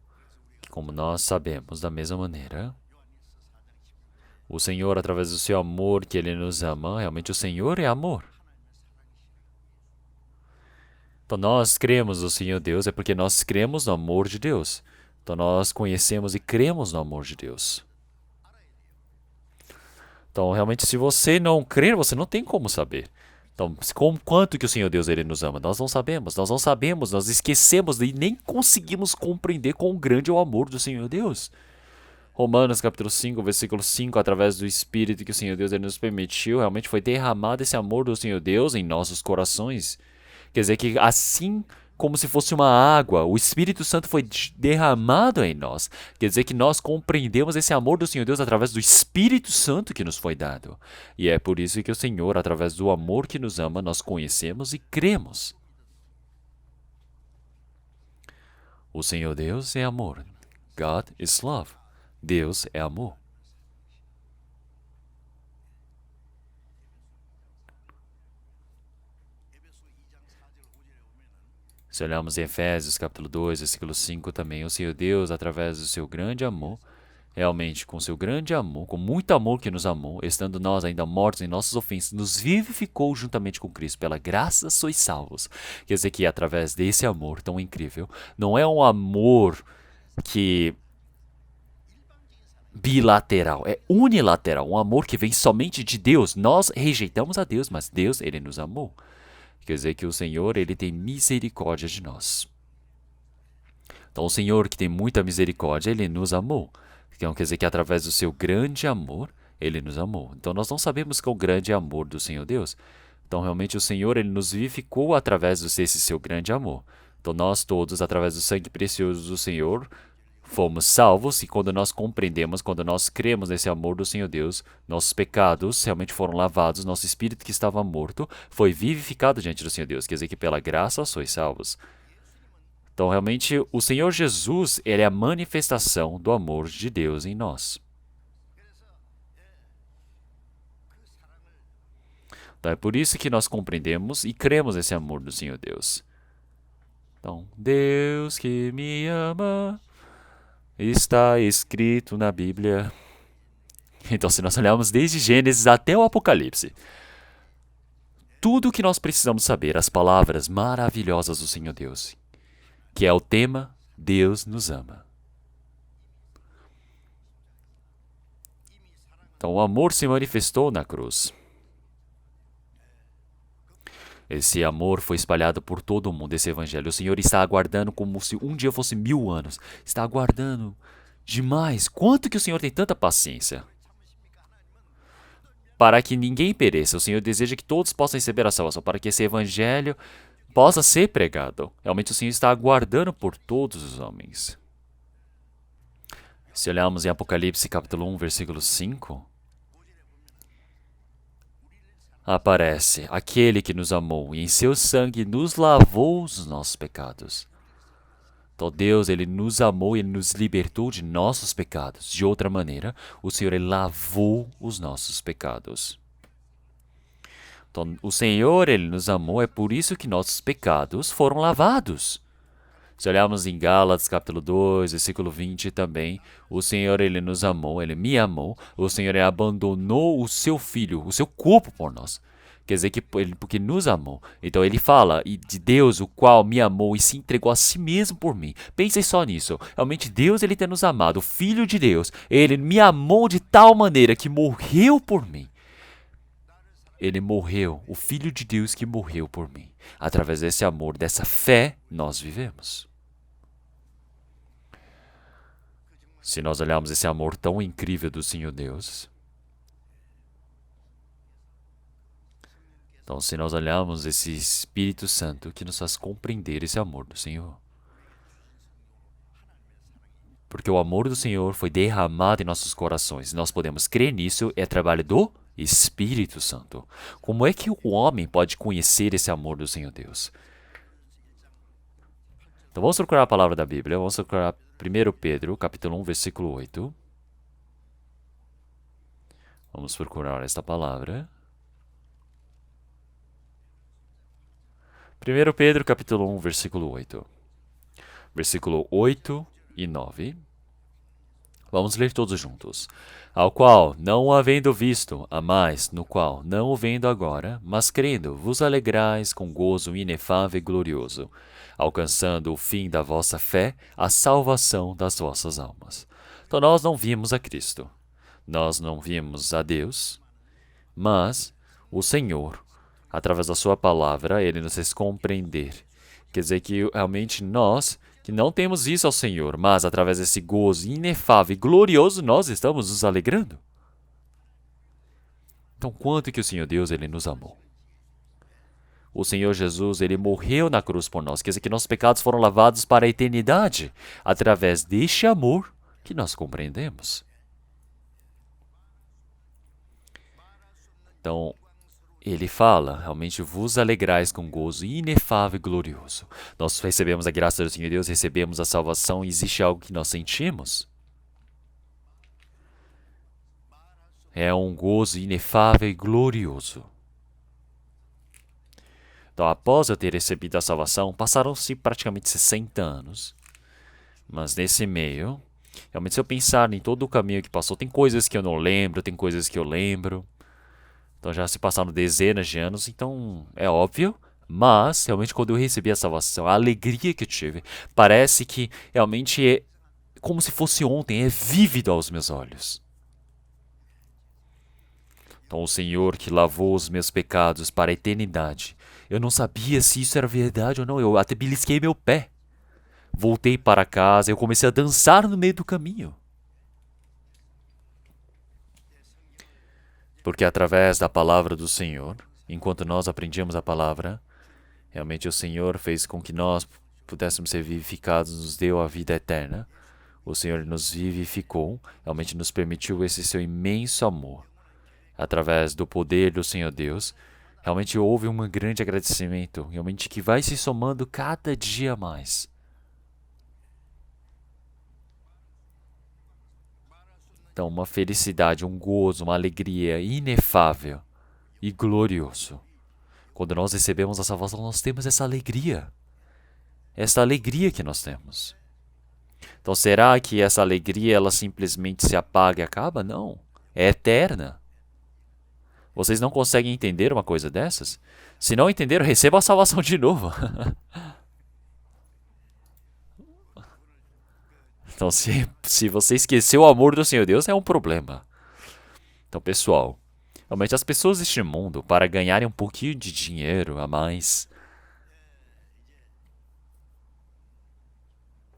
que, como nós sabemos da mesma maneira, o Senhor, através do seu amor que Ele nos ama, realmente o Senhor é amor. Então nós cremos no Senhor Deus é porque nós cremos no amor de Deus. Então nós conhecemos e cremos no amor de Deus. Então realmente se você não crer, você não tem como saber. Então, com quanto que o Senhor Deus ele nos ama? Nós não sabemos, nós esquecemos e nem conseguimos compreender quão grande é o amor do Senhor Deus. Romanos capítulo 5, versículo 5, através do Espírito que o Senhor Deus ele nos permitiu, realmente foi derramado esse amor do Senhor Deus em nossos corações. Quer dizer que assim como se fosse uma água, o Espírito Santo foi derramado em nós. Quer dizer que nós compreendemos esse amor do Senhor Deus através do Espírito Santo que nos foi dado. E é por isso que o Senhor, através do amor que nos ama, nós conhecemos e cremos. O Senhor Deus é amor. God is love. Deus é amor. Se olharmos em Efésios capítulo 2, versículo 5 também, o Senhor Deus, através do seu grande amor, realmente com seu grande amor, com muito amor que nos amou, estando nós ainda mortos em nossas ofensas, nos vivificou juntamente com Cristo. Pela graça sois salvos. Quer dizer que através desse amor tão incrível, não é um amor que bilateral, é unilateral, um amor que vem somente de Deus. Nós rejeitamos a Deus, mas Deus, ele nos amou. Quer dizer que o Senhor, ele tem misericórdia de nós. Então, o Senhor, que tem muita misericórdia, ele nos amou. Então, quer dizer que através do seu grande amor, ele nos amou. Então, nós não sabemos qual grande amor do Senhor Deus. Então, realmente, o Senhor, ele nos vivificou através desse seu grande amor. Então, nós todos, através do sangue precioso do Senhor, fomos salvos, e quando nós compreendemos, quando nós cremos nesse amor do Senhor Deus, nossos pecados realmente foram lavados, nosso espírito que estava morto foi vivificado diante do Senhor Deus. Quer dizer que pela graça sois salvos. Então, realmente, o Senhor Jesus, ele é a manifestação do amor de Deus em nós. Então, é por isso que nós compreendemos e cremos nesse amor do Senhor Deus. Então, Deus que me ama, está escrito na Bíblia. Então, se nós olharmos desde Gênesis até o Apocalipse, tudo o que nós precisamos saber, as palavras maravilhosas do Senhor Deus, que é o tema Deus nos ama. Então, o amor se manifestou na cruz. Esse amor foi espalhado por todo o mundo, esse evangelho. O Senhor está aguardando como se um dia fosse 1000 anos. Está aguardando demais. Quanto que o Senhor tem tanta paciência? Para que ninguém pereça. O Senhor deseja que todos possam receber a salvação, para que esse evangelho possa ser pregado. Realmente o Senhor está aguardando por todos os homens. Se olharmos em Apocalipse capítulo 1, versículo 5, aparece aquele que nos amou e em seu sangue nos lavou os nossos pecados. Então Deus, ele nos amou e ele nos libertou de nossos pecados. De outra maneira, o Senhor, ele lavou os nossos pecados. Então, o Senhor, ele nos amou, é por isso que nossos pecados foram lavados. Se olharmos em Gálatas capítulo 2, versículo 20 também, o Senhor, ele nos amou, ele me amou, o Senhor, ele abandonou o seu filho, o seu corpo por nós. Quer dizer que ele, porque nos amou. Então ele fala de Deus, o qual me amou e se entregou a si mesmo por mim. Pensem só nisso. Realmente Deus, ele tem nos amado, o Filho de Deus, ele me amou de tal maneira que morreu por mim. Ele morreu, o Filho de Deus que morreu por mim. Através desse amor, dessa fé, nós vivemos. Se nós olharmos esse amor tão incrível do Senhor Deus, então se nós olharmos esse Espírito Santo que nos faz compreender esse amor do Senhor, porque o amor do Senhor foi derramado em nossos corações, nós podemos crer nisso, é trabalho do Espírito Santo. Como é que o homem pode conhecer esse amor do Senhor Deus? Então vamos procurar a palavra da Bíblia, vamos procurar 1 Pedro, capítulo 1, versículo 8. Vamos procurar esta palavra. 1 Pedro, capítulo 1, versículo 8. Versículo 8 e 9. Vamos ler todos juntos. Ao qual, não o havendo visto, amais, no qual, não o vendo agora, mas crendo, vos alegrais com gozo inefável e glorioso, alcançando o fim da vossa fé, a salvação das vossas almas. Então nós não vimos a Cristo, nós não vimos a Deus, mas o Senhor, através da sua palavra, ele nos fez compreender. Quer dizer que realmente nós, que não temos isso ao Senhor, mas através desse gozo inefável e glorioso, nós estamos nos alegrando. Então, quanto que o Senhor Deus, ele nos amou? O Senhor Jesus, ele morreu na cruz por nós. Quer dizer que nossos pecados foram lavados para a eternidade, através deste amor que nós compreendemos. Então, ele fala, realmente vos alegrais com gozo inefável e glorioso. Nós recebemos a graça do Senhor Deus, recebemos a salvação, e existe algo que nós sentimos? É um gozo inefável e glorioso. Então, após eu ter recebido a salvação, passaram-se praticamente 60 anos. Mas nesse meio, realmente se eu pensar em todo o caminho que passou, tem coisas que eu não lembro, tem coisas que eu lembro. Então já se passaram dezenas de anos, então é óbvio. Mas, realmente, quando eu recebi a salvação, a alegria que eu tive, parece que realmente é como se fosse ontem, é vívido aos meus olhos. Então, o Senhor que lavou os meus pecados para a eternidade. Eu não sabia se isso era verdade ou não, eu até belisquei meu pé. Voltei para casa, eu comecei a dançar no meio do caminho. Porque através da palavra do Senhor, enquanto nós aprendíamos a palavra, realmente o Senhor fez com que nós pudéssemos ser vivificados, nos deu a vida eterna. O Senhor nos vivificou, realmente nos permitiu esse seu imenso amor. Através do poder do Senhor Deus, realmente houve um grande agradecimento, realmente que vai se somando cada dia mais. Então, uma felicidade, um gozo, uma alegria inefável e glorioso. Quando nós recebemos a salvação, nós temos essa alegria. Essa alegria que nós temos. Então, será que essa alegria ela simplesmente se apaga e acaba? Não. É eterna. Vocês não conseguem entender uma coisa dessas? Se não entenderam, recebam a salvação de novo. Então, se você esqueceu o amor do Senhor Deus, é um problema. Então, pessoal, realmente as pessoas deste mundo, para ganharem um pouquinho de dinheiro a mais,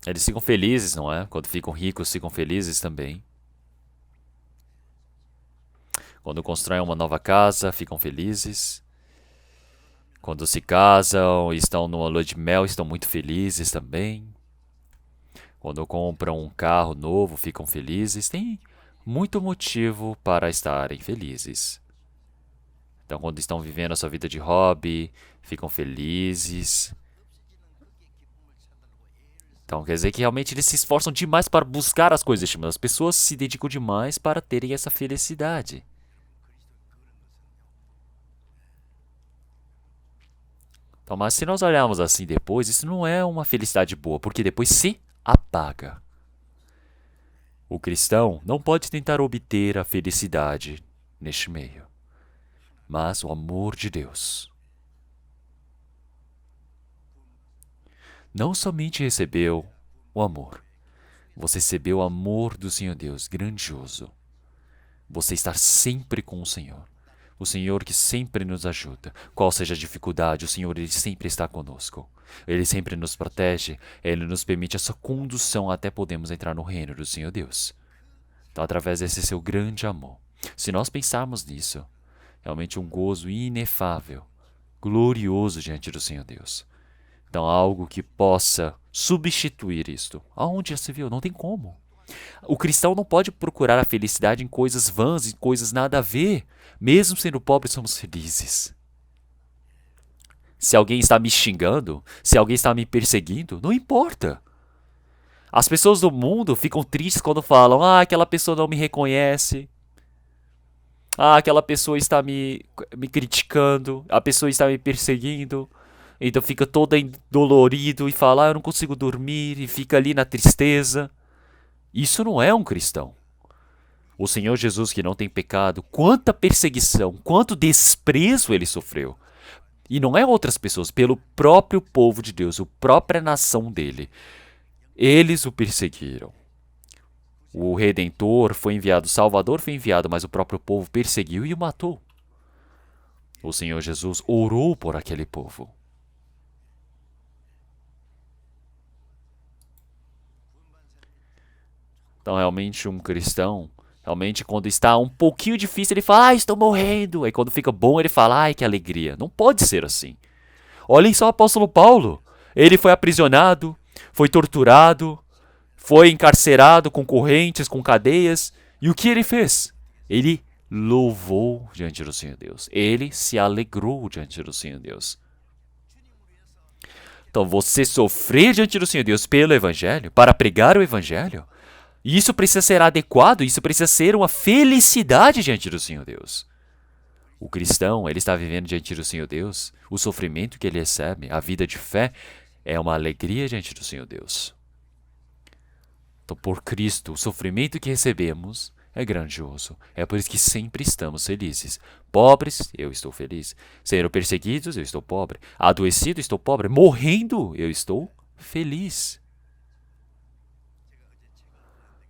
eles ficam felizes, não é? Quando ficam ricos, ficam felizes também. Quando constroem uma nova casa, ficam felizes. Quando se casam e estão numa lua de mel, estão muito felizes também. Quando compram um carro novo, ficam felizes. Tem muito motivo para estarem felizes. Então, quando estão vivendo a sua vida de hobby, ficam felizes. Então, quer dizer que realmente eles se esforçam demais para buscar as coisas deste mundo. As pessoas se dedicam demais para terem essa felicidade. Então, mas se nós olharmos assim depois, isso não é uma felicidade boa, porque depois se apaga. O cristão não pode tentar obter a felicidade neste meio, mas o amor de Deus. Não somente recebeu o amor, você recebeu o amor do Senhor Deus, grandioso. Você está sempre com o Senhor. O Senhor que sempre nos ajuda. Qual seja a dificuldade, o Senhor ele sempre está conosco. Ele sempre nos protege, Ele nos permite essa condução até podermos entrar no reino do Senhor Deus. Então, através desse seu grande amor. Se nós pensarmos nisso, realmente um gozo inefável, glorioso diante do Senhor Deus. Então, algo que possa substituir isto. Aonde já se viu? Não tem como. O cristão não pode procurar a felicidade em coisas vãs, em coisas nada a ver. Mesmo sendo pobres, somos felizes. Se alguém está me xingando, se alguém está me perseguindo, não importa. As pessoas do mundo ficam tristes quando falam: ah, aquela pessoa não me reconhece. Ah, aquela pessoa está me criticando. A pessoa está me perseguindo. Então fica todo dolorido e fala: ah, eu não consigo dormir. E fica ali na tristeza. Isso não é um cristão. O Senhor Jesus, que não tem pecado, quanta perseguição, quanto desprezo ele sofreu. E não é outras pessoas, pelo próprio povo de Deus, a própria nação dele. Eles o perseguiram. O Redentor foi enviado, o Salvador foi enviado, mas o próprio povo perseguiu e o matou. O Senhor Jesus orou por aquele povo. Então, realmente, um cristão, realmente, quando está um pouquinho difícil, ele fala, estou morrendo. Aí, quando fica bom, ele fala, ai, que alegria. Não pode ser assim. Olhem só o apóstolo Paulo. Ele foi aprisionado, foi torturado, foi encarcerado com correntes, com cadeias. E o que ele fez? Ele louvou diante do Senhor Deus. Ele se alegrou diante do Senhor Deus. Então, você sofrer diante do Senhor Deus pelo Evangelho, para pregar o Evangelho, isso precisa ser adequado, isso precisa ser uma felicidade diante do Senhor Deus. O cristão, ele está vivendo diante do Senhor Deus, o sofrimento que ele recebe, a vida de fé, é uma alegria diante do Senhor Deus. Então, por Cristo, o sofrimento que recebemos é grandioso. É por isso que sempre estamos felizes. Pobres, eu estou feliz. Sendo perseguidos, eu estou pobre. Adoecido, estou pobre. Morrendo, eu estou feliz.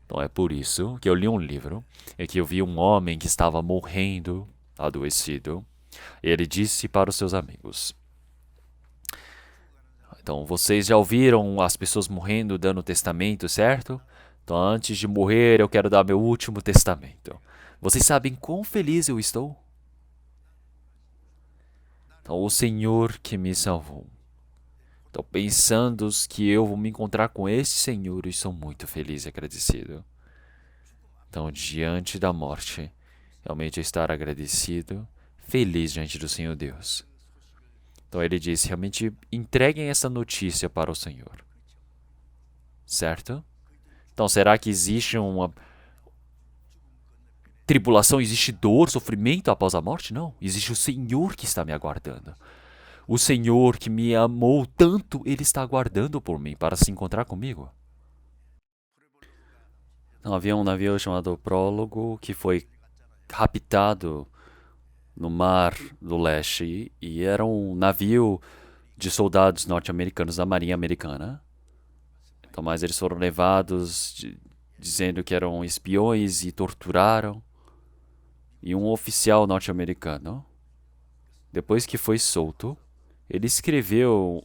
Então é por isso que eu li um livro em que eu vi um homem que estava morrendo, adoecido. E ele disse para os seus amigos: então, vocês já ouviram as pessoas morrendo dando testamento, certo? Então, antes de morrer, eu quero dar meu último testamento. Vocês sabem quão feliz eu estou? Então, o Senhor que me salvou. Então, pensando que eu vou me encontrar com esse Senhor, eu estou muito feliz e agradecido. Então, diante da morte, realmente estar agradecido, feliz diante do Senhor Deus. Então, ele disse, realmente entreguem essa notícia para o Senhor. Certo? Então, será que existe uma tribulação, existe dor, sofrimento após a morte? Não. Existe o Senhor que está me aguardando. O Senhor que me amou tanto, Ele está aguardando por mim para se encontrar comigo. Então, havia um navio chamado Prólogo que foi raptado no Mar do Leste e era um navio de soldados norte-americanos da Marinha Americana. Então, mas eles foram levados dizendo que eram espiões e torturaram. E um oficial norte-americano, depois que foi solto, ele escreveu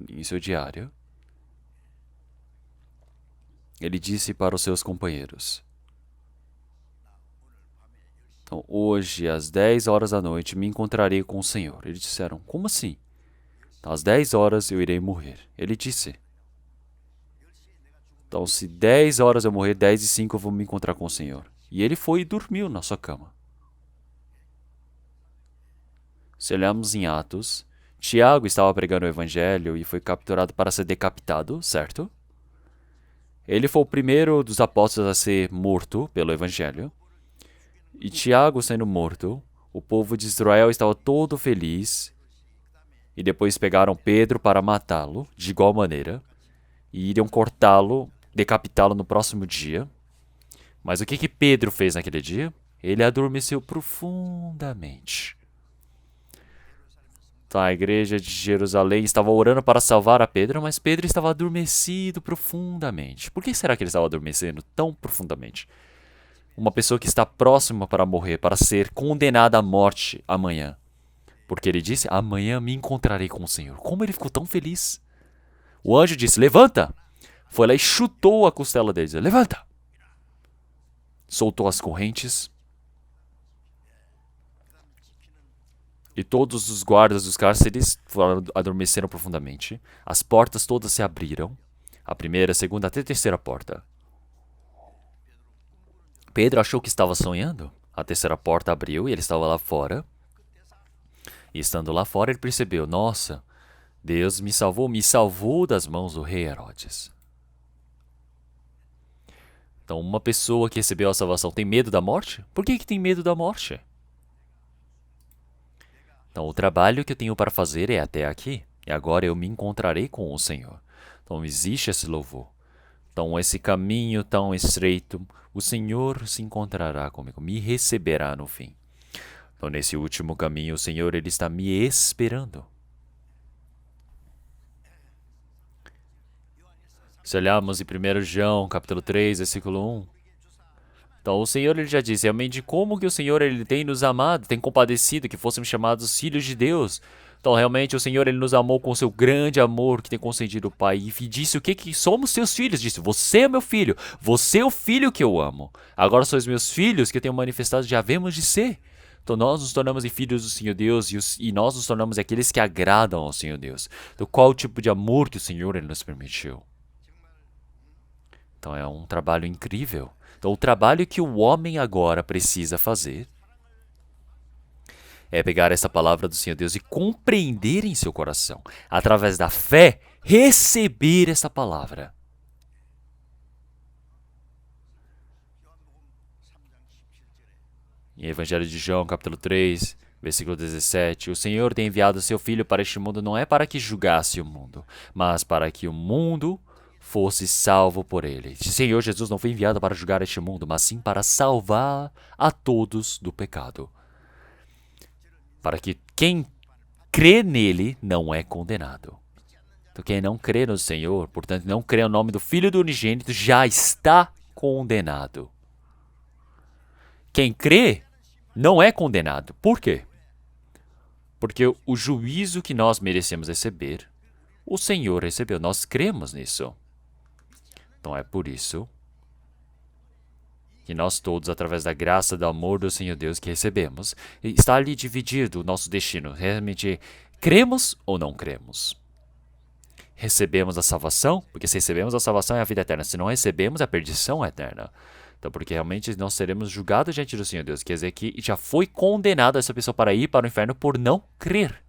em seu diário. Ele disse para os seus companheiros: então, hoje, às 10 horas da noite, me encontrarei com o Senhor. Eles disseram: como assim? Então, às 10 horas eu irei morrer. Ele disse: então, se 10 horas eu morrer, 10 e 5 eu vou me encontrar com o Senhor. E ele foi e dormiu na sua cama. Se olharmos em Atos, Tiago estava pregando o evangelho e foi capturado para ser decapitado, certo? Ele foi o primeiro dos apóstolos a ser morto pelo evangelho. E Tiago sendo morto, o povo de Israel estava todo feliz. E depois pegaram Pedro para matá-lo, de igual maneira. E iriam cortá-lo, decapitá-lo no próximo dia. Mas o que Pedro fez naquele dia? Ele adormeceu profundamente. Então, a igreja de Jerusalém estava orando para salvar a Pedro, mas Pedro estava adormecido profundamente. Por que será que ele estava adormecendo tão profundamente? Uma pessoa que está próxima para morrer, para ser condenada à morte amanhã. Porque ele disse, amanhã me encontrarei com o Senhor. Como ele ficou tão feliz? O anjo disse, levanta! Foi lá e chutou a costela dele, disse, levanta! Soltou as correntes. E todos os guardas dos cárceres adormeceram profundamente. As portas todas se abriram. A primeira, a segunda, até a terceira porta. Pedro achou que estava sonhando. A terceira porta abriu e ele estava lá fora. E estando lá fora, ele percebeu, nossa, Deus me salvou das mãos do rei Herodes. Então, uma pessoa que recebeu a salvação tem medo da morte? Por que tem medo da morte? Então, o trabalho que eu tenho para fazer é até aqui. E agora eu me encontrarei com o Senhor. Então, existe esse louvor. Então, esse caminho tão estreito, o Senhor se encontrará comigo, me receberá no fim. Então, nesse último caminho, o Senhor ele está me esperando. Se olharmos em 1 João, capítulo 3, versículo 1, Então, o Senhor ele já disse realmente como que o Senhor ele tem nos amado, tem compadecido que fôssemos chamados filhos de Deus. Então, realmente, o Senhor ele nos amou com o seu grande amor que tem concedido o Pai. E disse o que somos seus filhos. Disse, você é meu filho, você é o filho que eu amo. Agora sois meus filhos que eu tenho manifestado, já havemos de ser. Então, nós nos tornamos filhos do Senhor Deus e nós nos tornamos aqueles que agradam ao Senhor Deus. Então, qual o tipo de amor que o Senhor ele nos permitiu? Então, é um trabalho incrível. Então, o trabalho que o homem agora precisa fazer é pegar essa palavra do Senhor Deus e compreender em seu coração, através da fé, receber essa palavra. Em Evangelho de João, capítulo 3, versículo 17, o Senhor tem enviado o seu Filho para este mundo não é para que julgasse o mundo, mas para que o mundo fosse salvo por ele. O Senhor Jesus não foi enviado para julgar este mundo, mas sim para salvar a todos do pecado. Para que quem crê nele não é condenado. Então quem não crê no Senhor, portanto não crê no nome do Filho do unigênito, já está condenado. Quem crê não é condenado. Por quê? Porque o juízo que nós merecemos receber, o Senhor recebeu. Nós cremos nisso. Então é por isso que nós todos, através da graça e do amor do Senhor Deus que recebemos, está ali dividido o nosso destino. Realmente, cremos ou não cremos? Recebemos a salvação, porque se recebemos a salvação é a vida eterna. Se não recebemos, a perdição é eterna. Então, porque realmente nós seremos julgados diante do Senhor Deus. Quer dizer que já foi condenada essa pessoa para ir para o inferno por não crer.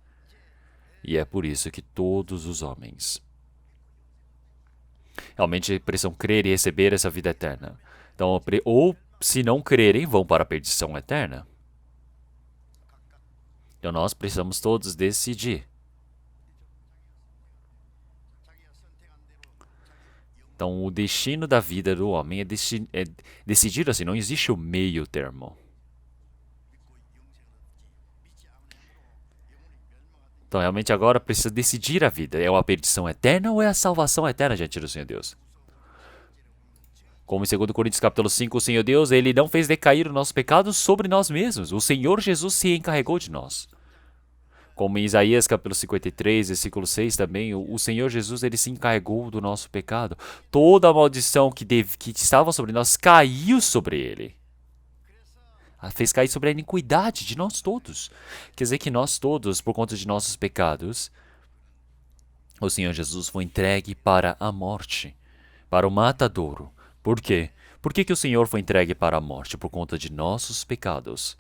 E é por isso que todos os homens realmente precisam crer e receber essa vida eterna. Então, ou se não crerem, vão para a perdição eterna. Então, nós precisamos todos decidir. Então, o destino da vida do homem é decidido assim, não existe o meio termo. Então, realmente agora precisa decidir a vida. É a perdição eterna ou é a salvação eterna diante do Senhor Deus? Como em 2 Coríntios capítulo 5, o Senhor Deus, ele não fez decair os nossos pecados sobre nós mesmos. O Senhor Jesus se encarregou de nós. Como em Isaías capítulo 53, versículo 6 também, o Senhor Jesus ele se encarregou do nosso pecado. Toda a maldição que estava sobre nós caiu sobre ele. Fez cair sobre a iniquidade de nós todos. Quer dizer que nós todos, por conta de nossos pecados, o Senhor Jesus foi entregue para a morte, para o matadouro. Por quê? Por que o Senhor foi entregue para a morte? Por conta de nossos pecados.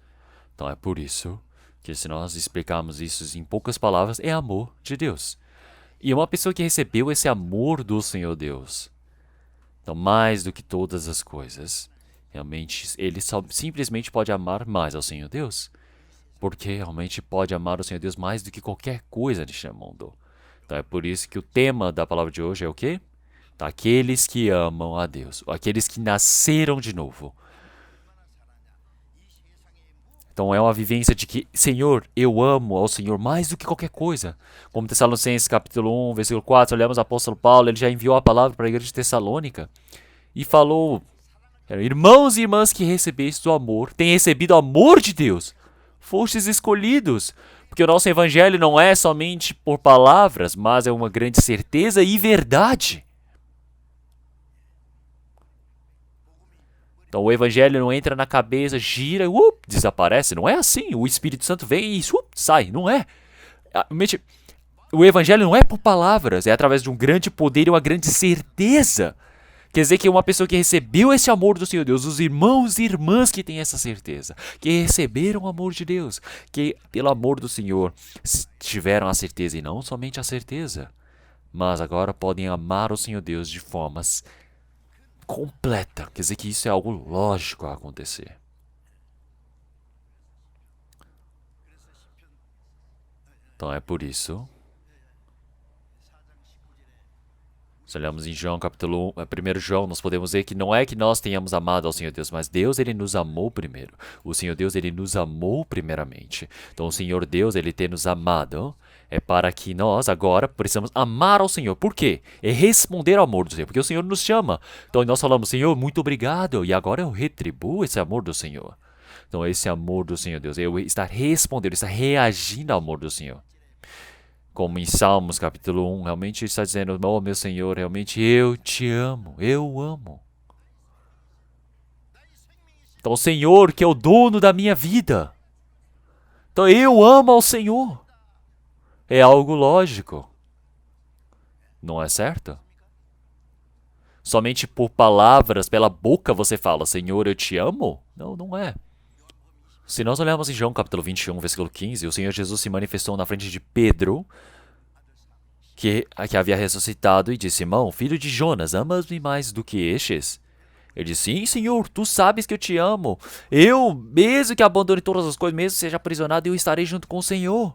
Então é por isso que se nós explicarmos isso em poucas palavras, é amor de Deus. E uma pessoa que recebeu esse amor do Senhor Deus, então mais do que todas as coisas, realmente ele simplesmente pode amar mais ao Senhor Deus. Porque realmente pode amar o Senhor Deus mais do que qualquer coisa neste mundo. Então é por isso que o tema da palavra de hoje é o quê? Aqueles que amam a Deus, aqueles que nasceram de novo. Então é uma vivência de que, Senhor, eu amo ao Senhor mais do que qualquer coisa. Como Tessalonicenses capítulo 1, versículo 4, olhamos o apóstolo Paulo, ele já enviou a palavra para a igreja de Tessalônica e falou, irmãos e irmãs que recebeste o amor, têm recebido o amor de Deus, fostes escolhidos, porque o nosso evangelho não é somente por palavras, mas é uma grande certeza e verdade. Então o evangelho não entra na cabeça, gira, desaparece. Não é assim. O Espírito Santo vem e sai. Não é. O evangelho não é por palavras, é através de um grande poder e uma grande certeza. Quer dizer que uma pessoa que recebeu esse amor do Senhor Deus, os irmãos e irmãs que têm essa certeza, que receberam o amor de Deus, que pelo amor do Senhor tiveram a certeza e não somente a certeza, mas agora podem amar o Senhor Deus de formas completa. Quer dizer que isso é algo lógico a acontecer. Então é por isso. Se olhamos em João capítulo 1 João, nós podemos ver que não é que nós tenhamos amado ao Senhor Deus, mas Deus ele nos amou primeiro. O Senhor Deus ele nos amou primeiramente. Então o Senhor Deus ele ter nos amado É para que nós agora precisamos amar ao Senhor. Por quê? É responder ao amor do Senhor, porque o Senhor nos chama. Então nós falamos, Senhor, muito obrigado, e agora eu retribuo esse amor do Senhor. Então esse amor do Senhor, Deus, eu estar respondendo, estar reagindo ao amor do Senhor. Como em Salmos capítulo 1, realmente está dizendo, oh meu Senhor, realmente eu te amo, eu amo. Então o Senhor que é o dono da minha vida. Então eu amo ao Senhor. É algo lógico. Não é certo? Somente por palavras, pela boca você fala, Senhor, eu te amo? Não, não é. Se nós olharmos em João capítulo 21, versículo 15, o Senhor Jesus se manifestou na frente de Pedro, que havia ressuscitado, e disse, Simão, filho de Jonas, amas-me mais do que estes? Ele disse, sim, Senhor, tu sabes que eu te amo. Eu, mesmo que abandone todas as coisas, mesmo que seja aprisionado, eu estarei junto com o Senhor.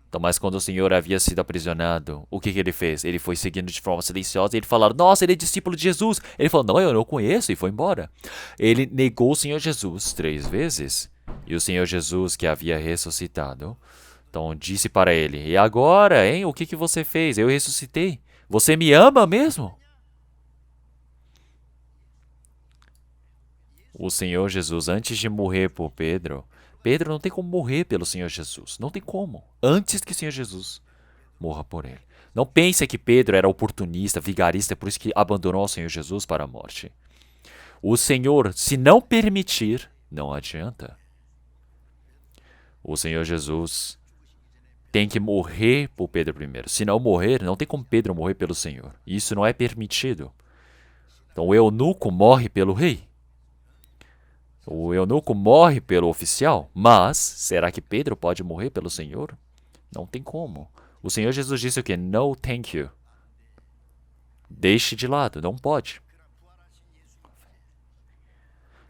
Então, mas quando o Senhor havia sido aprisionado, o que ele fez? Ele foi seguindo de forma silenciosa e ele falaram, nossa, ele é discípulo de Jesus. Ele falou, não, eu não conheço, e foi embora. Ele negou o Senhor Jesus 3 vezes. E o Senhor Jesus, que havia ressuscitado, então disse para ele, e agora, hein, o que você fez? Eu ressuscitei. Você me ama mesmo? O Senhor Jesus, antes de morrer por Pedro, Pedro não tem como morrer pelo Senhor Jesus. Não tem como. Antes que o Senhor Jesus morra por ele. Não pense que Pedro era oportunista, vigarista, por isso que abandonou o Senhor Jesus para a morte. O Senhor, se não permitir, não adianta. O Senhor Jesus tem que morrer por Pedro primeiro. Se não morrer, não tem como Pedro morrer pelo Senhor. Isso não é permitido. Então o eunuco morre pelo rei. O eunuco morre pelo oficial, mas será que Pedro pode morrer pelo Senhor? Não tem como. O Senhor Jesus disse o quê? No, thank you. Deixe de lado, não pode.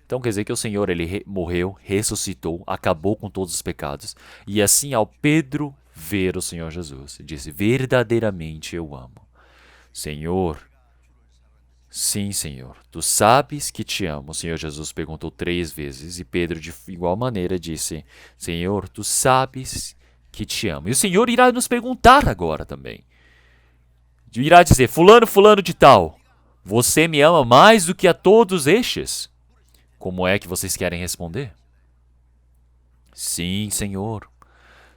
Então quer dizer que o Senhor ele morreu, ressuscitou, acabou com todos os pecados. E assim ao Pedro ver o Senhor Jesus, disse, verdadeiramente eu amo. Senhor, sim, Senhor, tu sabes que te amo. O Senhor Jesus perguntou 3 vezes e Pedro, de igual maneira, disse: Senhor, tu sabes que te amo. E o Senhor irá nos perguntar agora também. Irá dizer: Fulano, fulano de tal, você me ama mais do que a todos estes? Como é que vocês querem responder? Sim, Senhor.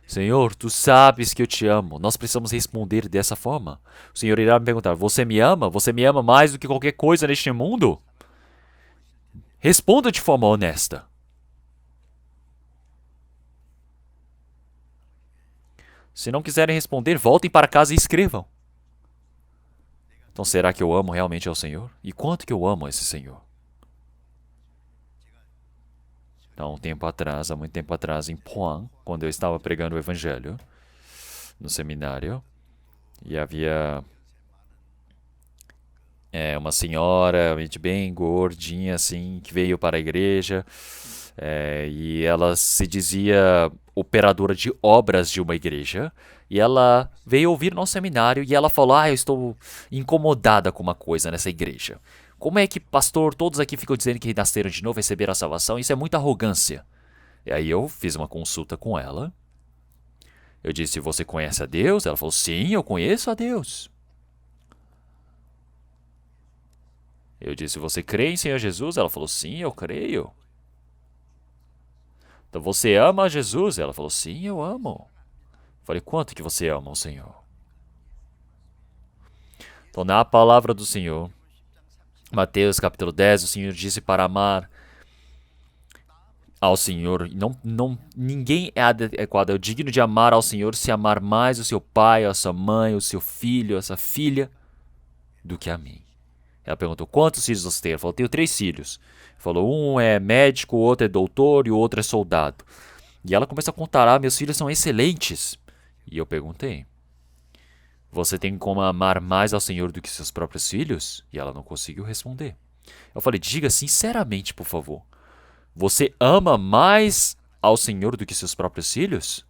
Senhor, tu sabes que eu te amo. Nós precisamos responder dessa forma. O Senhor irá me perguntar: Você me ama? Você me ama mais do que qualquer coisa neste mundo? Responda de forma honesta. Se não quiserem responder, voltem para casa e escrevam. Então, será que eu amo realmente ao Senhor? E quanto que eu amo esse Senhor? Há um tempo atrás, há muito tempo atrás, em Poan, quando eu estava pregando o Evangelho no seminário, e havia uma senhora, bem gordinha assim, que veio para a igreja, e ela se dizia operadora de obras de uma igreja, e ela veio ouvir nosso seminário e ela falou: eu estou incomodada com uma coisa nessa igreja. Como é que, pastor, todos aqui ficam dizendo que nasceram de novo, receberam a salvação? Isso é muita arrogância. E aí eu fiz uma consulta com ela. Eu disse: você conhece a Deus? Ela falou: sim, eu conheço a Deus. Eu disse: você crê em Senhor Jesus? Ela falou: sim, eu creio. Então você ama a Jesus? Ela falou: sim, eu amo. Eu falei: quanto que você ama o Senhor? Então na palavra do Senhor, Mateus capítulo 10, o Senhor disse para amar ao Senhor. Ninguém é adequado, é digno de amar ao Senhor se amar mais o seu pai, a sua mãe, o seu filho, a sua filha, do que a mim. Ela perguntou: quantos filhos você tem? Ela falou: tenho 3 filhos. Falou: um é médico, o outro é doutor e o outro é soldado. E ela começou a contar: meus filhos são excelentes. E eu perguntei: você tem como amar mais ao Senhor do que seus próprios filhos? E ela não conseguiu responder. Eu falei: diga sinceramente, por favor. Você ama mais ao Senhor do que seus próprios filhos?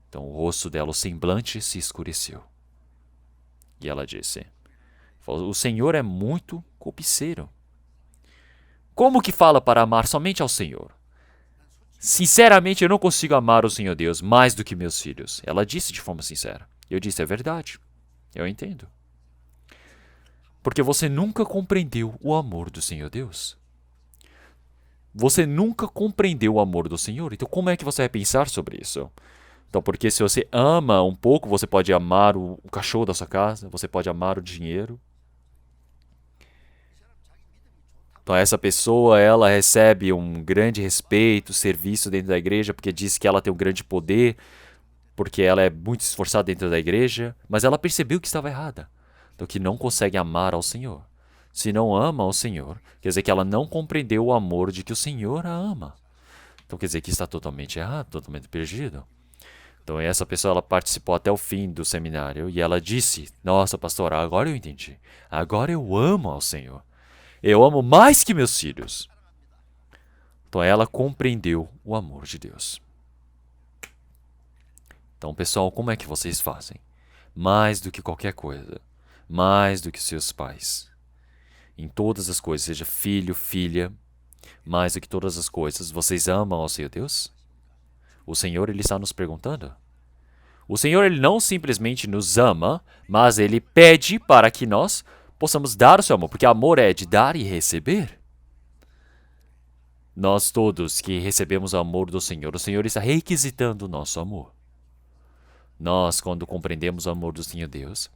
Então o rosto dela, o semblante, se escureceu. E ela disse: o Senhor é muito cobiceiro. Como que fala para amar somente ao Senhor? sinceramente, eu não consigo amar o Senhor Deus mais do que meus filhos. Ela disse de forma sincera. Eu disse, é verdade. Eu entendo. Porque você nunca compreendeu o amor do Senhor Deus. Você nunca compreendeu o amor do Senhor. Então, como é que você vai pensar sobre isso? Então, porque se você ama um pouco, você pode amar o cachorro da sua casa, você pode amar o dinheiro. Então, essa pessoa, ela recebe um grande respeito, serviço dentro da igreja, porque diz que ela tem um grande poder, porque ela é muito esforçada dentro da igreja, mas ela percebeu que estava errada. Então, que não consegue amar ao Senhor. Se não ama ao Senhor, quer dizer que ela não compreendeu o amor de que o Senhor a ama. Então, quer dizer que está totalmente errado, totalmente perdido. Então, essa pessoa, ela participou até o fim do seminário e ela disse, nossa, pastor, agora eu entendi. Agora eu amo ao Senhor. Eu amo mais que meus filhos. Então, ela compreendeu o amor de Deus. Então, pessoal, como é que vocês fazem? Mais do que qualquer coisa. Mais do que seus pais. Em todas as coisas, seja filho, filha, mais do que todas as coisas, vocês amam ao Senhor Deus? O Senhor, Ele está nos perguntando. O Senhor, Ele não simplesmente nos ama, mas Ele pede para que nós possamos dar o seu amor, porque amor é de dar e receber. Nós todos que recebemos o amor do Senhor, o Senhor está requisitando o nosso amor. Nós, quando compreendemos o amor do Senhor Deus,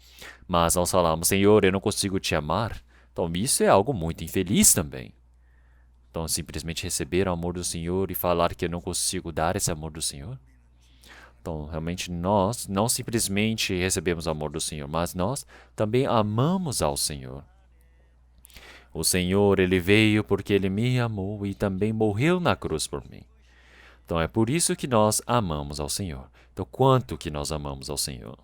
mas nós falamos, Senhor, eu não consigo te amar, então isso é algo muito infeliz também. Então, simplesmente receber o amor do Senhor e falar que eu não consigo dar esse amor do Senhor? Então, realmente nós não simplesmente recebemos o amor do Senhor, mas nós também amamos ao Senhor. O Senhor, Ele veio porque Ele me amou e também morreu na cruz por mim. Então, é por isso que nós amamos ao Senhor. Então, quanto que nós amamos ao Senhor?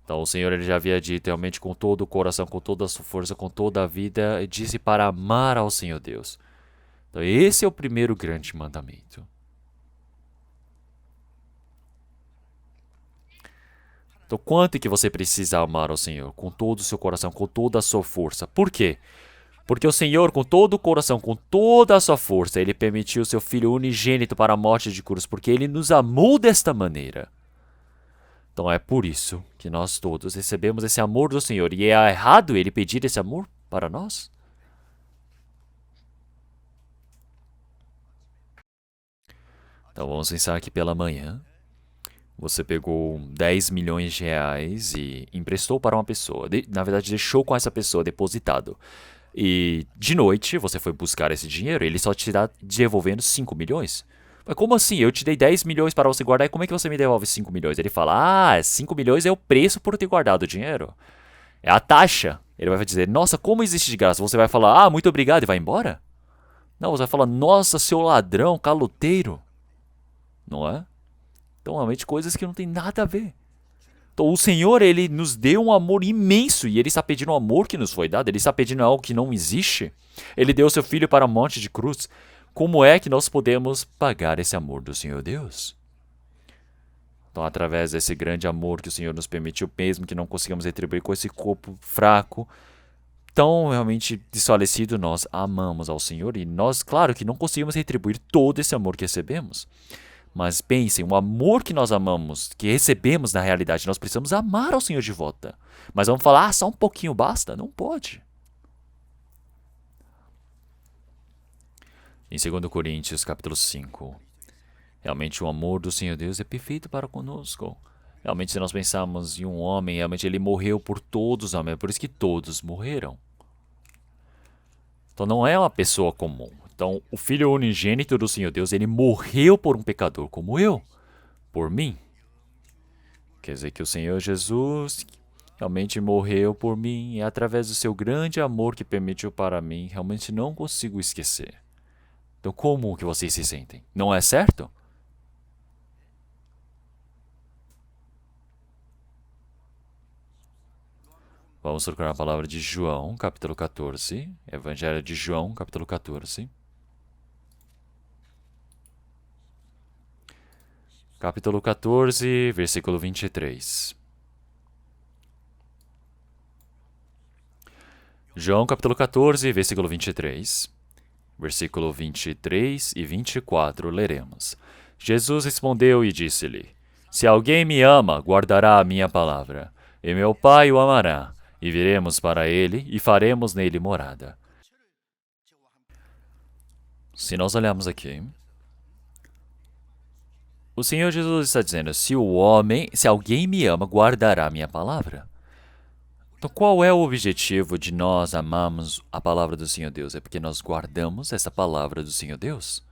Então, o Senhor, Ele já havia dito realmente com todo o coração, com toda a sua força, com toda a vida, e disse para amar ao Senhor Deus. Então, esse é o primeiro grande mandamento. Então, quanto que você precisa amar ao Senhor? Com todo o seu coração, com toda a sua força. Por quê? Porque o Senhor, com todo o coração, com toda a sua força, Ele permitiu o seu Filho unigênito para a morte de cruz, porque Ele nos amou desta maneira. Então, é por isso que nós todos recebemos esse amor do Senhor. E é errado Ele pedir esse amor para nós? Então, vamos pensar que pela manhã, você pegou 10 milhões de reais e emprestou para uma pessoa. Na verdade, deixou com essa pessoa depositado. E de noite você foi buscar esse dinheiro e ele só te está devolvendo 5 milhões. Mas como assim? Eu te dei 10 milhões para você guardar e como é que você me devolve 5 milhões? Ele fala, 5 milhões é o preço por ter guardado o dinheiro. É a taxa. Ele vai dizer, nossa, como existe de graça? Você vai falar, muito obrigado e vai embora? Não, você vai falar, nossa, seu ladrão, caloteiro. Não é? Então, realmente, coisas que não tem nada a ver. Então, o Senhor, Ele nos deu um amor imenso e Ele está pedindo um amor que nos foi dado. Ele está pedindo algo que não existe. Ele deu seu Filho para a morte de cruz. Como é que nós podemos pagar esse amor do Senhor Deus? Então, através desse grande amor que o Senhor nos permitiu, mesmo que não consigamos retribuir com esse corpo fraco, tão realmente desfalecido, nós amamos ao Senhor e nós, claro que não conseguimos retribuir todo esse amor que recebemos. Mas pensem, o amor que nós amamos, que recebemos na realidade, nós precisamos amar ao Senhor de volta. Mas vamos falar, só um pouquinho basta? Não pode. Em 2 Coríntios, capítulo 5, realmente o amor do Senhor Deus é perfeito para conosco. Realmente, se nós pensarmos em um homem, realmente ele morreu por todos, amém? É por isso que todos morreram. Então não é uma pessoa comum. Então, o Filho unigênito do Senhor Deus, ele morreu por um pecador como eu, por mim. Quer dizer que o Senhor Jesus realmente morreu por mim e através do seu grande amor que permitiu para mim, realmente não consigo esquecer. Então, como que vocês se sentem? Não é certo? Vamos procurar a palavra de João, capítulo 14. Evangelho de João, capítulo 14. Capítulo 14, versículo 23. João capítulo 14, versículo 23. Versículo 23 e 24 leremos. Jesus respondeu e disse-lhe: Se alguém me ama, guardará a minha palavra, e meu Pai o amará, e viremos para ele e faremos nele morada. Se nós olharmos aqui, o Senhor Jesus está dizendo: se alguém me ama, guardará a minha palavra. Então, qual é o objetivo de nós amarmos a palavra do Senhor Deus? É porque nós guardamos essa palavra do Senhor Deus.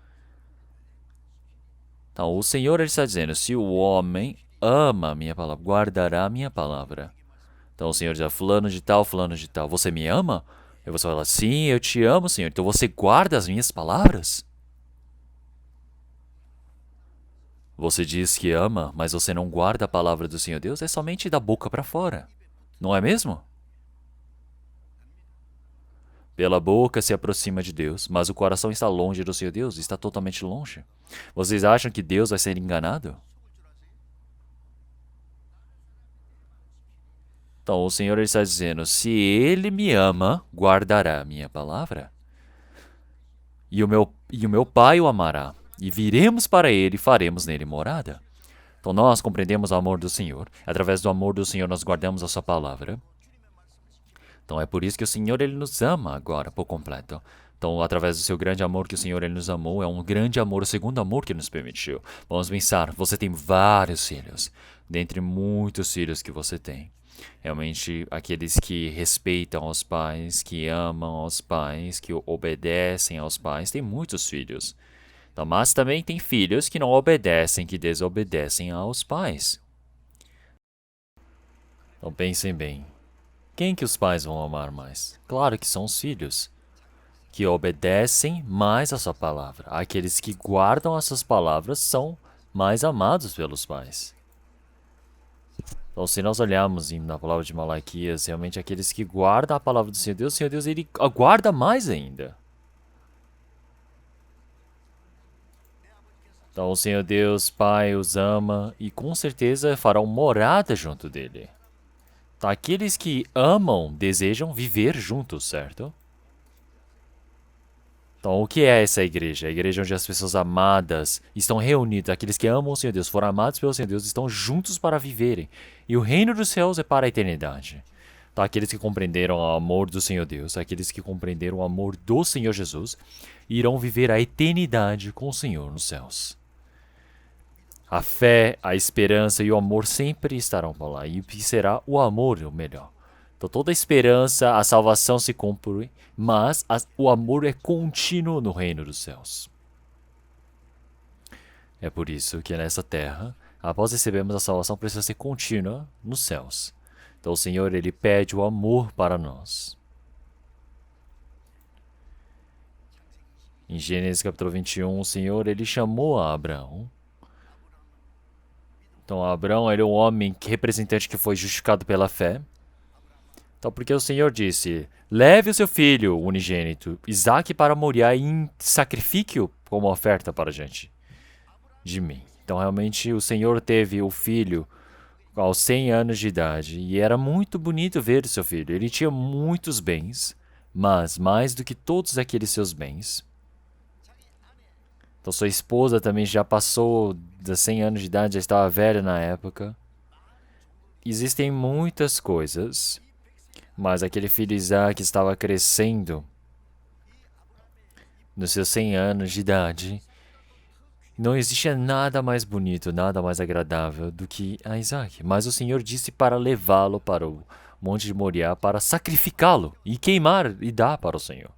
Então, o Senhor ele está dizendo: se o homem ama a minha palavra, guardará a minha palavra. Então, o Senhor diz: fulano de tal, você me ama? E você fala: sim, eu te amo, Senhor. Então, você guarda as minhas palavras? Você diz que ama, mas você não guarda a palavra do Senhor Deus? É somente da boca para fora. Não é mesmo? Pela boca se aproxima de Deus, mas o coração está longe do Senhor Deus, está totalmente longe. Vocês acham que Deus vai ser enganado? Então o Senhor está dizendo: se Ele me ama, guardará a minha palavra. E o meu Pai o amará, e viremos para Ele e faremos nele morada. Então nós compreendemos o amor do Senhor. Através do amor do Senhor nós guardamos a sua palavra. Então é por isso que o Senhor ele nos ama agora por completo. Então, através do seu grande amor que o Senhor ele nos amou, é um grande amor, o segundo amor que nos permitiu. Vamos pensar, você tem vários filhos, dentre muitos filhos que você tem. Realmente, aqueles que respeitam os pais, que amam os pais, que obedecem aos pais, tem muitos filhos. Então, mas também tem filhos que não obedecem, que desobedecem aos pais. Então, pensem bem. Quem que os pais vão amar mais? Claro que são os filhos, que obedecem mais a sua palavra. Aqueles que guardam as suas palavras são mais amados pelos pais. Então, se nós olharmos na palavra de Malaquias, realmente aqueles que guardam a palavra do Senhor Deus ele guarda mais ainda. Então, o Senhor Deus, Pai, os ama e com certeza farão morada junto dele. Então, aqueles que amam desejam viver juntos, certo? Então, o que é essa igreja? A igreja onde as pessoas amadas estão reunidas, aqueles que amam o Senhor Deus, foram amados pelo Senhor Deus, estão juntos para viverem. E o reino dos céus é para a eternidade. Então, aqueles que compreenderam o amor do Senhor Deus, aqueles que compreenderam o amor do Senhor Jesus, irão viver a eternidade com o Senhor nos céus. A fé, a esperança e o amor sempre estarão por lá. E será o amor o melhor. Então toda a esperança, a salvação se cumpre, mas o amor é contínuo no reino dos céus. É por isso que nessa terra, após recebermos a salvação, precisa ser contínua nos céus. Então o Senhor ele pede o amor para nós. Em Gênesis capítulo 21, o Senhor ele chamou a Abraão. Então Abraão ele é um homem representante que foi justificado pela fé. Então, porque o Senhor disse: leve o seu filho unigênito, Isaque, para Moriá e sacrifique-o como oferta para diante de mim. Então, realmente, o Senhor teve o filho aos 100 anos de idade e era muito bonito ver o seu filho. Ele tinha muitos bens, mas mais do que todos aqueles seus bens. Então, sua esposa também já passou dos 100 anos de idade, já estava velha na época. Existem muitas coisas. Mas aquele filho Isaac estava crescendo nos seus 100 anos de idade. Não existia nada mais bonito, nada mais agradável do que a Isaac. Mas o Senhor disse para levá-lo para o Monte de Moriá para sacrificá-lo e queimar e dar para o Senhor.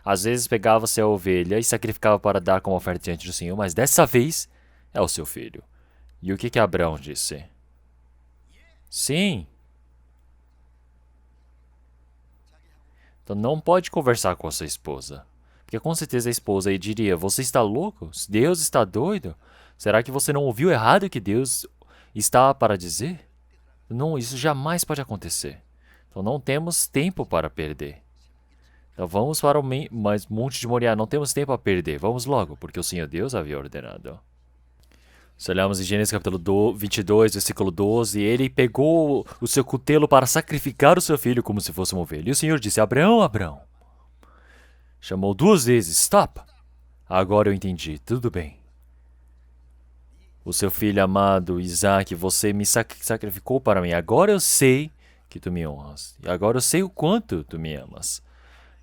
Às vezes pegava-se a ovelha e sacrificava para dar como oferta diante do Senhor, mas dessa vez é o seu filho. E o que Abraão disse? Sim. Então não pode conversar com a sua esposa. Porque com certeza a esposa aí diria: você está louco? Deus está doido? Será que você não ouviu errado o que Deus está para dizer? Não, isso jamais pode acontecer. Então não temos tempo para perder. Então vamos para o Monte de Moriá, não temos tempo a perder. Vamos logo, porque o Senhor Deus havia ordenado. Se olharmos em Gênesis capítulo 22, versículo 12, ele pegou o seu cutelo para sacrificar o seu filho como se fosse uma ovelha. E o Senhor disse, Abraão, Abraão. Chamou 2 vezes, stop. Agora eu entendi, tudo bem. O seu filho amado, Isaac, você me sacrificou para mim. Agora eu sei que tu me honras. E agora eu sei o quanto tu me amas.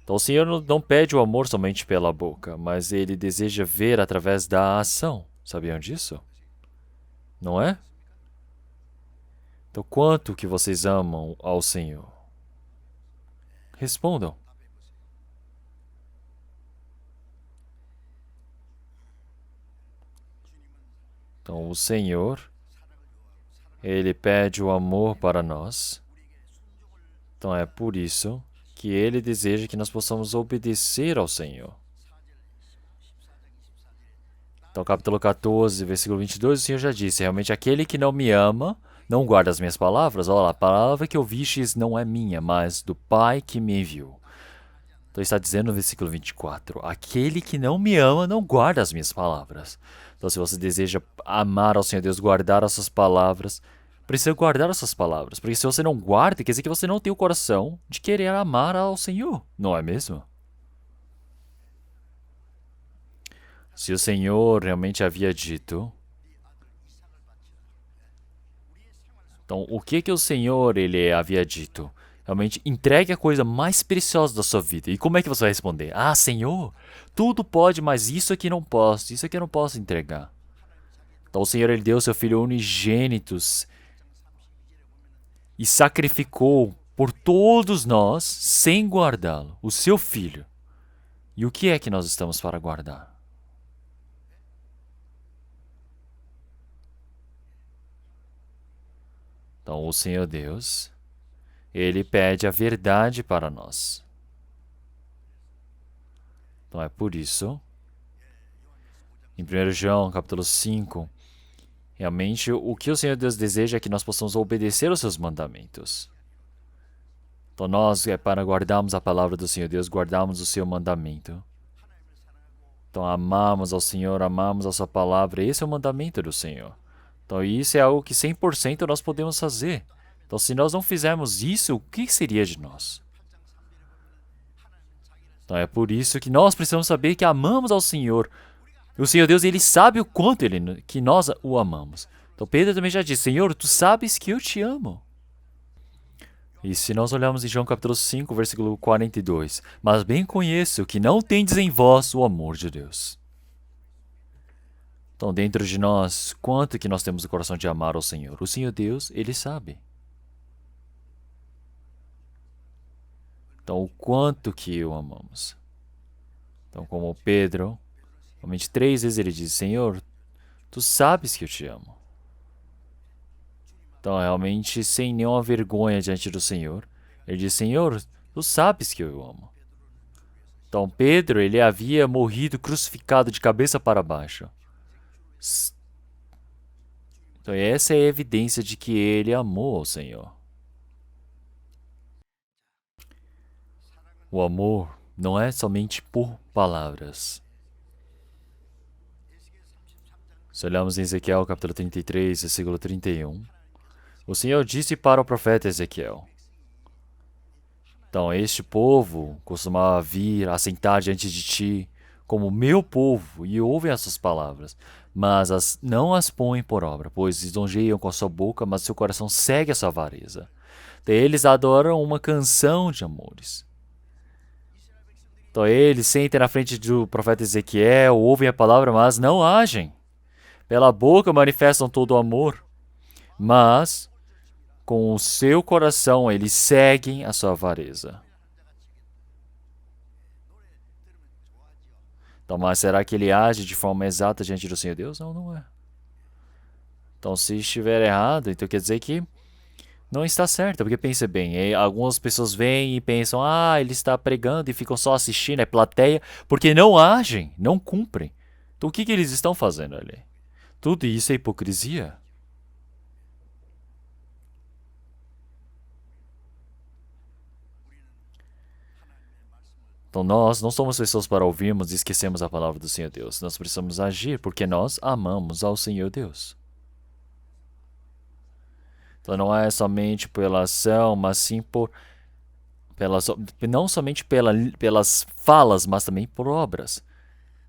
Então o Senhor não pede o amor somente pela boca, mas Ele deseja ver através da ação. Sabiam disso? Não é? Então quanto que vocês amam ao Senhor? Respondam. Então o Senhor, Ele pede o amor para nós. Então é por isso que Ele deseja que nós possamos obedecer ao Senhor. Então, capítulo 14, versículo 22, o Senhor já disse, realmente aquele que não me ama, não guarda as minhas palavras. Olha, a palavra que ouvistes não é minha, mas do Pai que me enviou. Então está dizendo no versículo 24, aquele que não me ama não guarda as minhas palavras. Então se você deseja amar ao Senhor Deus, guardar as suas palavras, precisa guardar as suas palavras. Porque se você não guarda, quer dizer que você não tem o coração de querer amar ao Senhor, não é mesmo? Se o Senhor realmente havia dito, então o que o Senhor ele havia dito? Realmente entregue a coisa mais preciosa da sua vida. E como é que você vai responder? Ah, Senhor, tudo pode, mas isso aqui não posso, isso aqui eu não posso entregar. Então o Senhor ele deu seu Filho unigênito e sacrificou por todos nós sem guardá-lo, o seu Filho. E o que é que nós estamos para guardar? Então o Senhor Deus, Ele pede a verdade para nós. Então é por isso, em 1 João capítulo 5, realmente o que o Senhor Deus deseja é que nós possamos obedecer aos seus mandamentos. Então nós, para guardarmos a palavra do Senhor Deus, guardarmos o seu mandamento. Então amamos ao Senhor, amamos a sua palavra, esse é o mandamento do Senhor. Então isso é algo que 100% nós podemos fazer. Então se nós não fizermos isso, o que seria de nós? Então é por isso que nós precisamos saber que amamos ao Senhor. O Senhor Deus, Ele sabe o quanto que nós o amamos. Então Pedro também já disse, Senhor, Tu sabes que eu te amo. E se nós olharmos em João capítulo 5, versículo 42, mas bem conheço que não tendes em vós o amor de Deus. Então dentro de nós, quanto que nós temos o coração de amar ao Senhor? O Senhor Deus, Ele sabe. Então o quanto que o amamos. Então como Pedro, somente 3 vezes ele diz, Senhor, Tu sabes que eu te amo. Então, realmente, sem nenhuma vergonha diante do Senhor, ele diz, Senhor, Tu sabes que eu o amo. Então, Pedro, ele havia morrido crucificado de cabeça para baixo. Então, essa é a evidência de que ele amou ao Senhor. O amor não é somente por palavras. Se olharmos em Ezequiel capítulo 33, versículo 31, o Senhor disse para o profeta Ezequiel, então este povo costumava vir assentar diante de ti como meu povo e ouvem as suas palavras, mas não as põem por obra, pois lisonjeiam com a sua boca, mas seu coração segue a sua avareza. Então, eles adoram uma canção de amores. Então eles sentem na frente do profeta Ezequiel, ouvem a palavra, mas não agem. Pela boca manifestam todo o amor, mas com o seu coração eles seguem a sua avareza. Então, mas será que ele age de forma exata diante do Senhor Deus? Não, não é. Então, se estiver errado, então quer dizer que não está certo. Porque pense bem, algumas pessoas vêm e pensam, ele está pregando e ficam só assistindo, é plateia, porque não agem, não cumprem. Então, o que eles estão fazendo ali? Tudo isso é hipocrisia. Então nós não somos pessoas para ouvirmos e esquecermos a palavra do Senhor Deus. Nós precisamos agir porque nós amamos ao Senhor Deus. Então não é somente pela ação, mas sim não somente pelas falas, mas também por obras.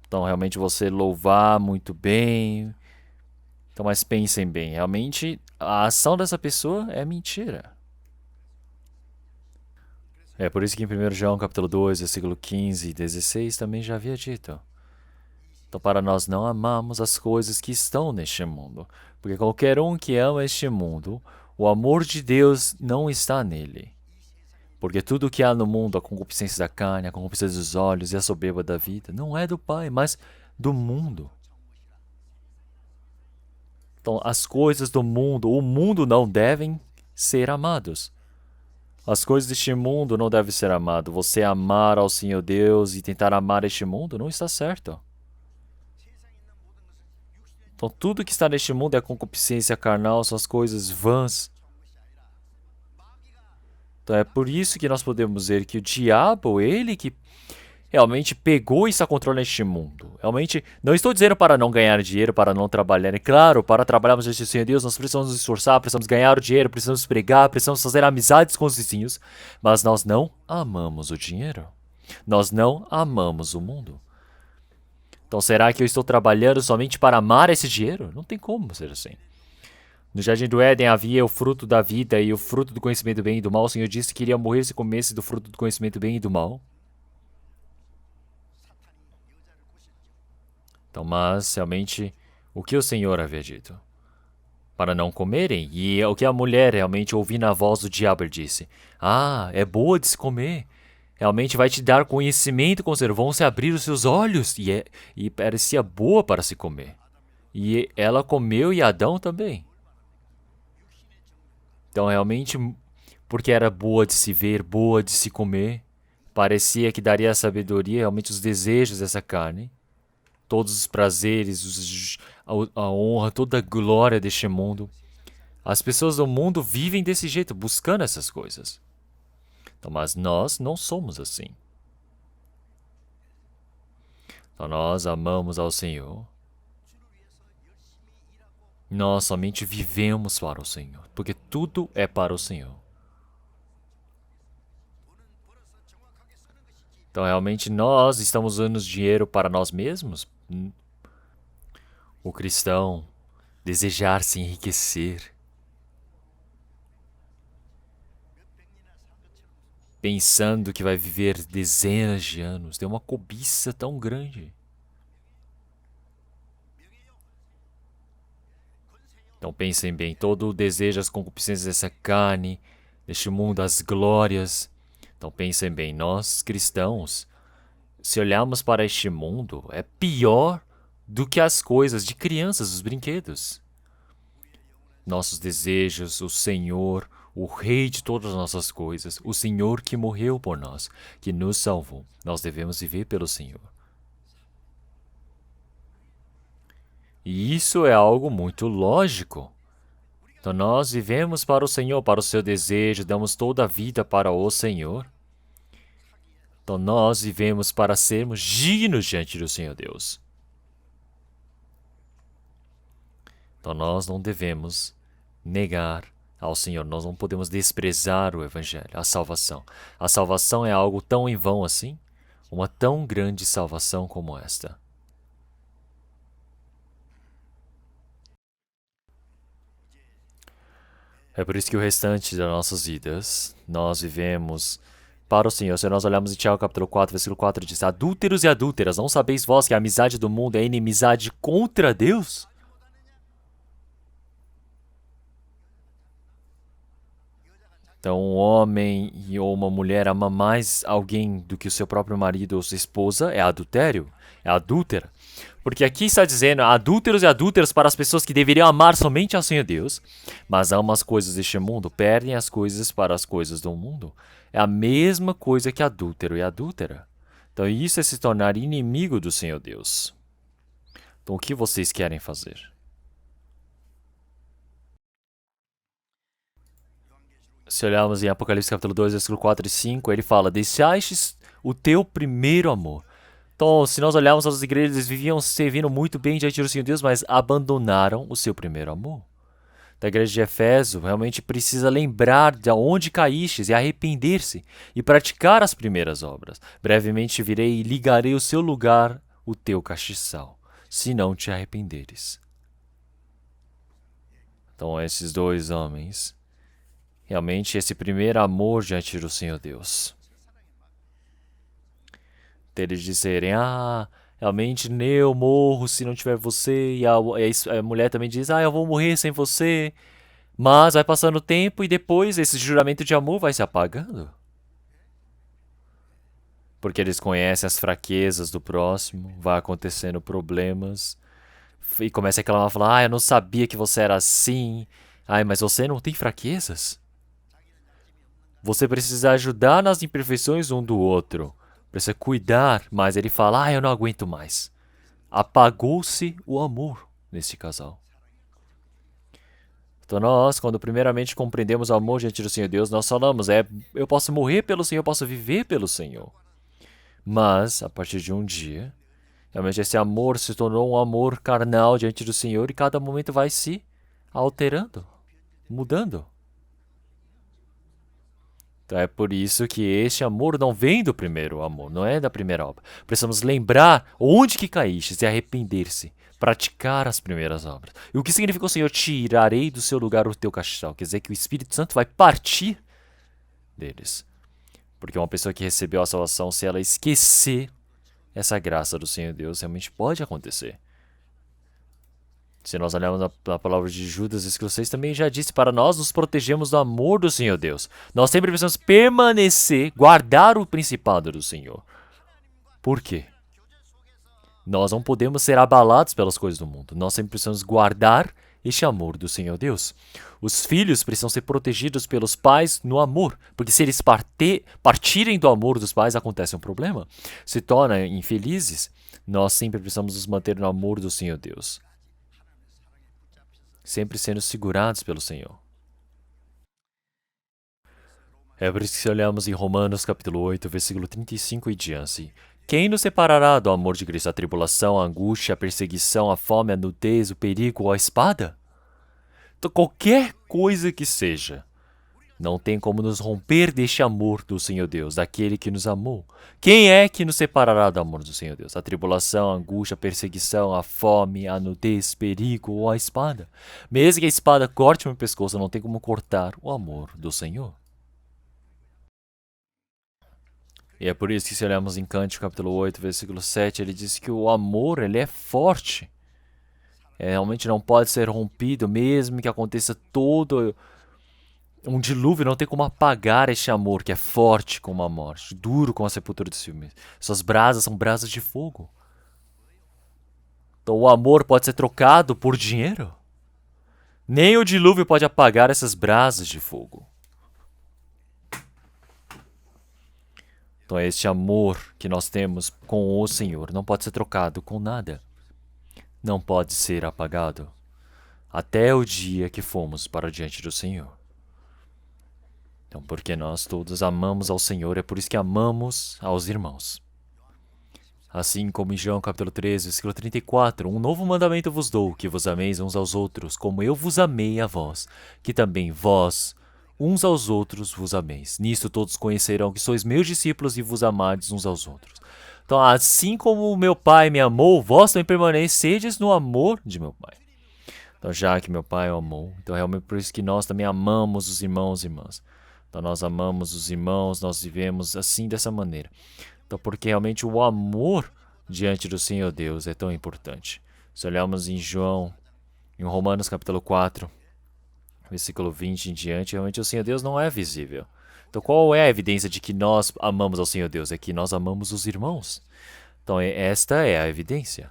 Então realmente você louvar muito bem. Então, mas pensem bem, realmente a ação dessa pessoa é mentira. É por isso que em 1 João capítulo 2, versículo 15 e 16 também já havia dito. Então, para nós não amamos as coisas que estão neste mundo, porque qualquer um que ama este mundo, o amor de Deus não está nele. Porque tudo o que há no mundo, a concupiscência da carne, a concupiscência dos olhos e a soberba da vida, não é do Pai, mas do mundo. Então, as coisas do mundo, o mundo não devem ser amados. As coisas deste mundo não devem ser amadas. Você amar ao Senhor Deus e tentar amar este mundo não está certo. Então, tudo que está neste mundo é concupiscência carnal, são as coisas vãs. Então, é por isso que nós podemos ver que o diabo, ele que realmente pegou e está controlando este mundo. Realmente, não estou dizendo para não ganhar dinheiro, para não trabalhar. É claro, para trabalharmos neste Senhor Deus, nós precisamos nos esforçar, precisamos ganhar o dinheiro, precisamos pregar, precisamos fazer amizades com os vizinhos. Mas nós não amamos o dinheiro. Nós não amamos o mundo. Então, será que eu estou trabalhando somente para amar esse dinheiro? Não tem como ser assim. No Jardim do Éden havia o fruto da vida e o fruto do conhecimento do bem e do mal. O Senhor disse que iria morrer se comesse do fruto do conhecimento do bem e do mal. Então, mas realmente, o que o Senhor havia dito? Para não comerem. E o que a mulher realmente ouvindo a voz do diabo ele disse: Ah, é boa de se comer. Realmente vai te dar conhecimento, vão se abrir os seus olhos. E parecia boa para se comer. E ela comeu e Adão também. Então, realmente, porque era boa de se ver, boa de se comer, parecia que daria a sabedoria, realmente os desejos dessa carne, todos os prazeres, a honra, toda a glória deste mundo. As pessoas do mundo vivem desse jeito, buscando essas coisas. Então, mas nós não somos assim. Então, nós amamos ao Senhor. Nós somente vivemos para o Senhor, porque tudo é para o Senhor. Então, realmente, nós estamos usando dinheiro para nós mesmos? O cristão desejar se enriquecer, pensando que vai viver dezenas de anos, tem uma cobiça tão grande. Então pensem bem, todo o desejo, as concupiscências dessa carne, deste mundo, as glórias. Então pensem bem, nós cristãos, se olharmos para este mundo, é pior do que as coisas de crianças, os brinquedos. Nossos desejos, o Senhor, o Rei de todas as nossas coisas, o Senhor que morreu por nós, que nos salvou. Nós devemos viver pelo Senhor. E isso é algo muito lógico. Então nós vivemos para o Senhor, para o seu desejo, damos toda a vida para o Senhor. Então nós vivemos para sermos dignos diante do Senhor Deus. Então nós não devemos negar ao Senhor, nós não podemos desprezar o Evangelho, a salvação. A salvação é algo tão em vão assim? Uma tão grande salvação como esta. É por isso que o restante das nossas vidas, nós vivemos para o Senhor. Se nós olharmos em Tiago capítulo 4, versículo 4, diz: Adúlteros e adúlteras, não sabeis vós que a amizade do mundo é inimizade contra Deus? Então, um homem ou uma mulher ama mais alguém do que o seu próprio marido ou sua esposa é adultério, é adúltera. Porque aqui está dizendo adúlteros e adúlteras para as pessoas que deveriam amar somente ao Senhor Deus, mas amam as coisas deste mundo, perdem as coisas para as coisas do mundo. É a mesma coisa que adúltero e adúltera. Então, isso é se tornar inimigo do Senhor Deus. Então, o que vocês querem fazer? Se olharmos em Apocalipse capítulo 2, versículo 4 e 5, ele fala: deixastes o teu primeiro amor. Então, se nós olharmos as igrejas, eles viviam servindo muito bem diante do Senhor Deus, mas abandonaram o seu primeiro amor. Da igreja de Efésio realmente precisa lembrar de onde caístes e arrepender-se e praticar as primeiras obras. Brevemente virei e ligarei o seu lugar, o teu castiçal, se não te arrependeres. Então, esses dois homens, realmente esse primeiro amor diante do Senhor Deus. Eles dizerem, realmente eu morro se não tiver você, e a mulher também diz, eu vou morrer sem você. Mas vai passando o tempo e depois esse juramento de amor vai se apagando. Porque eles conhecem as fraquezas do próximo, vai acontecendo problemas, e começa a reclamar, falar, eu não sabia que você era assim. Mas você não tem fraquezas? Você precisa ajudar nas imperfeições um do outro. Precisa cuidar, mas ele fala, eu não aguento mais. Apagou-se o amor neste casal. Então nós, quando primeiramente compreendemos o amor diante do Senhor Deus, nós falamos, eu posso morrer pelo Senhor, eu posso viver pelo Senhor. Mas, a partir de um dia, realmente esse amor se tornou um amor carnal diante do Senhor e cada momento vai se alterando, mudando. Então é por isso que este amor não vem do primeiro amor, não é da primeira obra. Precisamos lembrar onde que caíste e arrepender-se, praticar as primeiras obras. E o que significa o Senhor, tirarei do seu lugar o teu castiçal? Quer dizer que o Espírito Santo vai partir deles. Porque uma pessoa que recebeu a salvação, se ela esquecer essa graça do Senhor Deus, realmente pode acontecer. Se nós olharmos a palavra de Judas Escocês, também já disse, para nós nos protegemos do amor do Senhor Deus. Nós sempre precisamos permanecer, guardar o principado do Senhor. Por quê? Nós não podemos ser abalados pelas coisas do mundo. Nós sempre precisamos guardar este amor do Senhor Deus. Os filhos precisam ser protegidos pelos pais no amor, porque se eles partirem do amor dos pais, acontece um problema. Se tornam infelizes. Nós sempre precisamos nos manter no amor do Senhor Deus. Sempre sendo segurados pelo Senhor. É por isso que se olhamos em Romanos capítulo 8, versículo 35 e diante. Quem nos separará do amor de Cristo? A tribulação, a angústia, a perseguição, a fome, a nudez, o perigo ou a espada? Então, qualquer coisa que seja, não tem como nos romper deste amor do Senhor Deus, daquele que nos amou. Quem é que nos separará do amor do Senhor Deus? A tribulação, a angústia, a perseguição, a fome, a nudez, perigo ou a espada? Mesmo que a espada corte meu pescoço, não tem como cortar o amor do Senhor. E é por isso que se olharmos em Cântico capítulo 8, versículo 7, ele diz que o amor, ele é forte. Realmente não pode ser rompido, mesmo que aconteça todo um dilúvio, não tem como apagar este amor que é forte como a morte, duro como a sepultura dos filmes. Suas brasas são brasas de fogo. Então o amor pode ser trocado por dinheiro? Nem o dilúvio pode apagar essas brasas de fogo. Então este amor que nós temos com o Senhor não pode ser trocado com nada. Não pode ser apagado. Até o dia que fomos para diante do Senhor. Então, porque nós todos amamos ao Senhor, é por isso que amamos aos irmãos. Assim como em João capítulo 13, versículo 34, um novo mandamento vos dou, que vos ameis uns aos outros, como eu vos amei a vós, que também vós, uns aos outros, vos ameis. Nisto todos conhecerão que sois meus discípulos e vos amardes uns aos outros. Então, assim como o meu Pai me amou, vós também permanecedes no amor de meu Pai. Então, já que meu Pai o amou, então é realmente por isso que nós também amamos os irmãos e irmãs. Então, nós amamos os irmãos, nós vivemos assim, dessa maneira. Então, porque realmente o amor diante do Senhor Deus é tão importante. Se olharmos em Romanos capítulo 4, versículo 20 em diante, realmente o Senhor Deus não é visível. Então, qual é a evidência de que nós amamos ao Senhor Deus? É que nós amamos os irmãos. Então, esta é a evidência.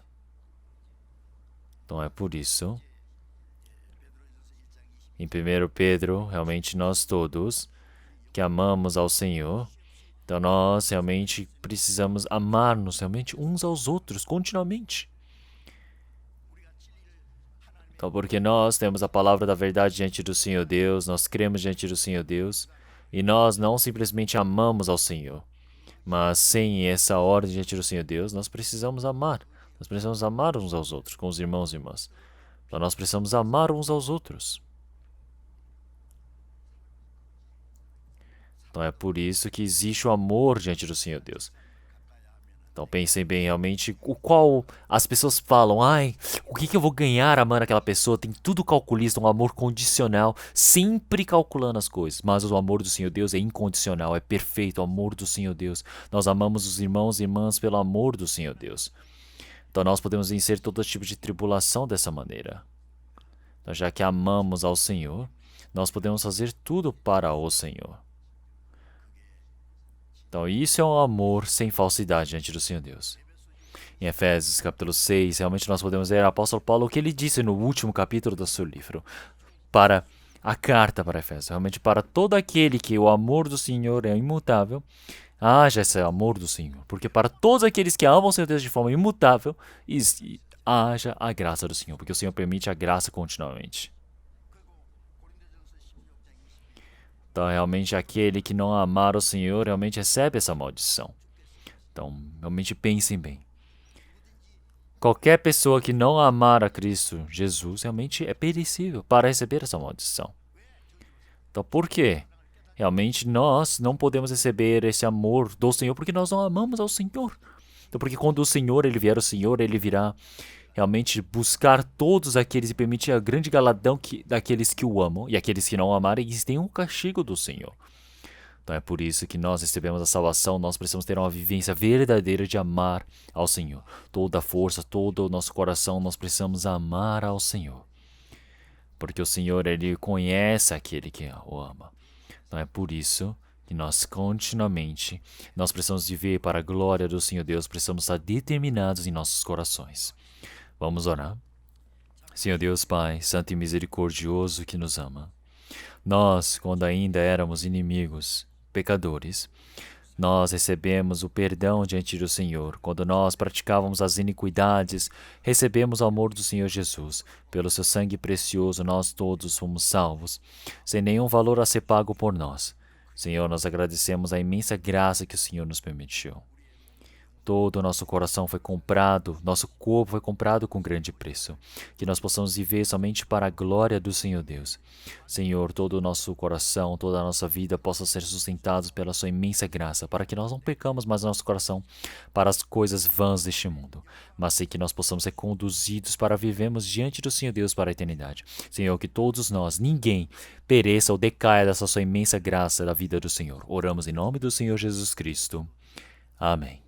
Então, é por isso, em 1 Pedro, realmente nós todos que amamos ao Senhor, então nós realmente precisamos amar-nos realmente uns aos outros continuamente. Então, porque nós temos a palavra da verdade diante do Senhor Deus, nós cremos diante do Senhor Deus, e nós não simplesmente amamos ao Senhor, mas sem essa ordem diante do Senhor Deus, nós precisamos amar. Nós precisamos amar uns aos outros, com os irmãos e irmãs. Então, nós precisamos amar uns aos outros. Então, é por isso que existe o amor diante do Senhor Deus. Então pensem bem, realmente, o qual as pessoas falam, ai, o que eu vou ganhar amando aquela pessoa? Tem tudo calculista, um amor condicional, sempre calculando as coisas. Mas o amor do Senhor Deus é incondicional, é perfeito, o amor do Senhor Deus. Nós amamos os irmãos e irmãs pelo amor do Senhor Deus. Então nós podemos vencer todo tipo de tribulação dessa maneira. Então, já que amamos ao Senhor, nós podemos fazer tudo para o Senhor. Então isso é um amor sem falsidade diante do Senhor Deus. Em Efésios capítulo 6, realmente nós podemos ver o apóstolo Paulo o que ele disse no último capítulo do seu livro. Para a carta para Efésios, realmente para todo aquele que o amor do Senhor é imutável, haja esse amor do Senhor. Porque para todos aqueles que amam o Senhor Deus de forma imutável, haja a graça do Senhor. Porque o Senhor permite a graça continuamente. Então, realmente, aquele que não amar o Senhor realmente recebe essa maldição. Então, realmente pensem bem. Qualquer pessoa que não amar a Cristo Jesus realmente é perecível para receber essa maldição. Então, por quê? Realmente nós não podemos receber esse amor do Senhor porque nós não amamos ao Senhor. Então, porque quando o Senhor ele vier, o Senhor ele virá realmente buscar todos aqueles e permitir a grande galadão daqueles que o amam, e aqueles que não amarem, eles têm um castigo do Senhor. Então é por isso que nós recebemos a salvação, nós precisamos ter uma vivência verdadeira de amar ao Senhor. Toda a força, todo o nosso coração, nós precisamos amar ao Senhor. Porque o Senhor, ele conhece aquele que o ama. Então é por isso que nós continuamente, nós precisamos viver para a glória do Senhor Deus, precisamos estar determinados em nossos corações. Vamos orar? Senhor Deus Pai, santo e misericordioso que nos ama. Nós, quando ainda éramos inimigos, pecadores, nós recebemos o perdão diante do Senhor. Quando nós praticávamos as iniquidades, recebemos o amor do Senhor Jesus. Pelo seu sangue precioso, nós todos fomos salvos, sem nenhum valor a ser pago por nós. Senhor, nós agradecemos a imensa graça que o Senhor nos permitiu. Todo o nosso coração foi comprado, nosso corpo foi comprado com grande preço. Que nós possamos viver somente para a glória do Senhor Deus. Senhor, todo o nosso coração, toda a nossa vida possa ser sustentados pela sua imensa graça, para que nós não pecamos mais nosso coração para as coisas vãs deste mundo, mas sei que nós possamos ser conduzidos para vivermos diante do Senhor Deus para a eternidade. Senhor, que todos nós, ninguém, pereça ou decaia dessa sua imensa graça da vida do Senhor. Oramos em nome do Senhor Jesus Cristo. Amém.